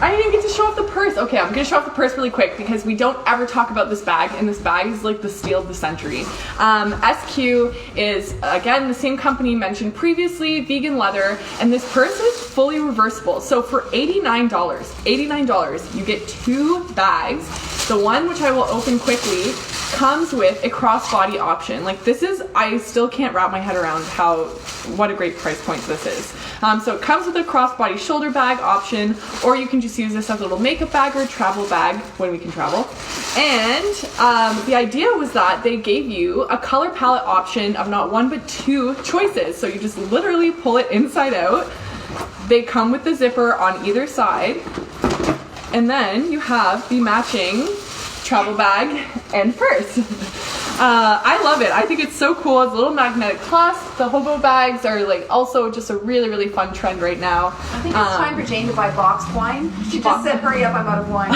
I didn't even get to show off the purse. Okay, I'm gonna show off the purse really quick because we don't ever talk about this bag, and this bag is like the steal of the century. SQ is, again, the same company mentioned previously, vegan leather, and this purse is fully reversible. So for $89, you get 2 bags. The one, which I will open quickly, comes with a crossbody option. Like this is, I still can't wrap my head around what a great price point this is. So it comes with a crossbody shoulder bag option, or you can just use this as a little makeup bag or travel bag when we can travel. And the idea was that they gave you a color palette option of not one but two choices. So you just literally pull it inside out. They come with the zipper on either side. And then you have the matching travel bag and purse. I love it. I think it's so cool. It's a little magnetic clasp. The hobo bags are like also just a really, really fun trend right now. I think it's time for Jane to buy boxed wine. She just said, hurry up, I'm out of wine.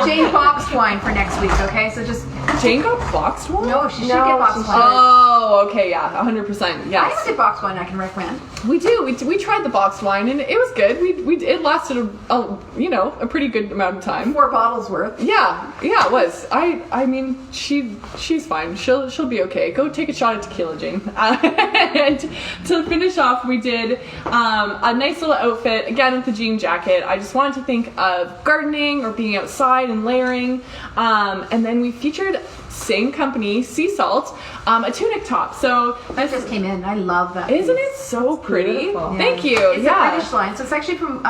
Jane boxed wine for next week, okay? So just... Jane got boxed wine? No, she should get boxed wine. Oh, okay, yeah, 100%, yes. I have a good boxed wine I can recommend. We do. We tried the boxed wine and it was good. It lasted a pretty good amount of time. 4 bottles worth. Yeah, it was. I mean, she's fine. She'll be okay. Go take a shot of tequila, Jane. And to finish off, we did a nice little outfit again with the jean jacket. I just wanted to think of gardening or being outside and layering, and then we featured same company, Sea Salt, a tunic top. So that just came in. I love that. Isn't it so pretty? Yeah. Thank you. It's a British line, so it's actually from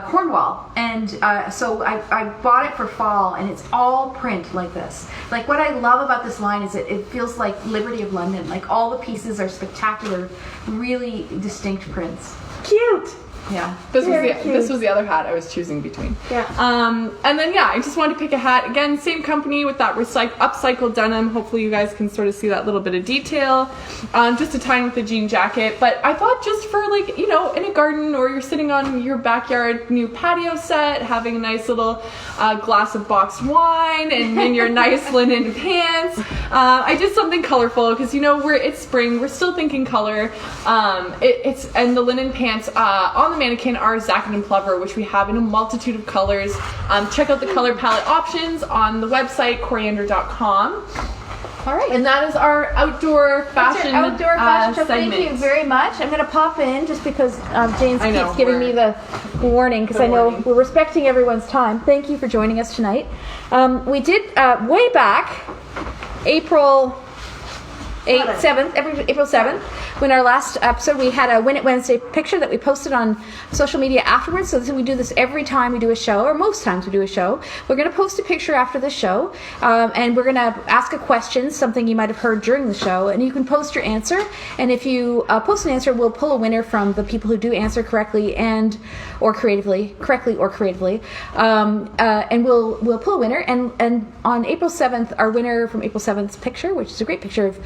Cornwall, and so I bought it for fall, and it's all print like this. Like what I love about this line is it feels like Liberty of London. Like all the pieces are spectacular, really distinct prints. Cute. Yeah, this was the other hat I was choosing between. Yeah. And then I just wanted to pick a hat again, same company with that upcycled denim. Hopefully you guys can sort of see that little bit of detail, just to tie in with the jean jacket. But I thought just for in a garden or you're sitting on your backyard new patio set, having a nice little glass of boxed wine and in your nice linen pants. I did something colorful because it's spring, we're still thinking color. And the linen pants on the mannequin are Zachin and Plover, which we have in a multitude of colors. Check out the color palette options on the website coriander.com. All right. And that is our outdoor fashion show. segment. Thank you very much. I'm going to pop in just because James keeps giving me the warning because I know we're respecting everyone's time. Thank you for joining us tonight. We did way back April 7th, when our last episode, we had a Win It Wednesday picture that we posted on social media afterwards. So we do this every time we do a show, or most times we do a show. We're going to post a picture after the show, and we're going to ask a question, something you might have heard during the show, and you can post your answer. And if you post an answer, we'll pull a winner from the people who do answer correctly or creatively, and we'll pull a winner. And on April 7th, our winner from April 7th's picture, which is a great picture of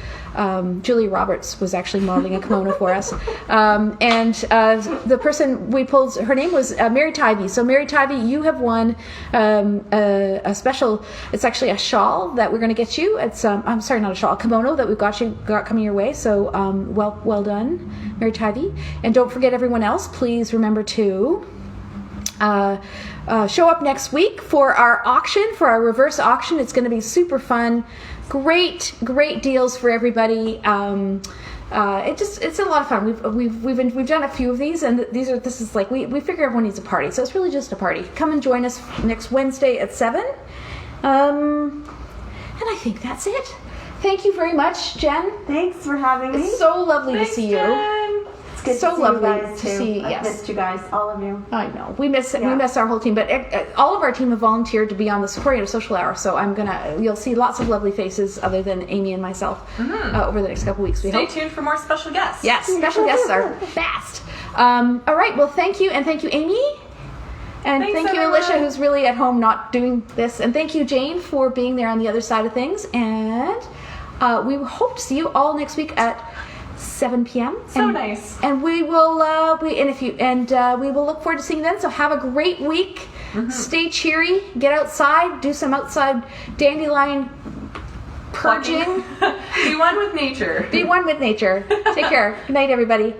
Julia Roberts, was actually modeling a kimono for us. And the person we pulled, her name was Mary Tivey. So Mary Tivey, you have won a special, it's actually a shawl that we're going to get you. It's, I'm sorry, not a shawl, a kimono that we've got coming your way. So well done, Mary Tivey. And don't forget everyone else, please remember to show up next week for our auction, for our reverse auction. It's going to be super fun. Great deals for everybody. It's a lot of fun. We've done a few of these, and this is like we figure everyone needs a party, so it's really just a party. Come and join us next Wednesday at 7. And I think that's it. Thank you very much, Jen. Thanks for having me. It's so lovely to see you. Jen. It's good so to see lovely you guys to too. see. I've missed you guys, all of you. I know we miss our whole team, but all of our team have volunteered to be on the Coriander Social Hour. So you'll see lots of lovely faces other than Amy and myself over the next couple weeks. Stay tuned for more special guests. Yes, special guests are fast. All right, well, thank you, and thank you, Amy. And Thanks, thank you, everyone. Alicia, who's really at home not doing this. And thank you, Jane, for being there on the other side of things. And we hope to see you all next week at 7 p.m. So nice. And we will we will look forward to seeing you then. So have a great week. Stay cheery. Get outside. Do some outside dandelion purging. Be one with nature. Be one with nature. Take care. Good night, everybody.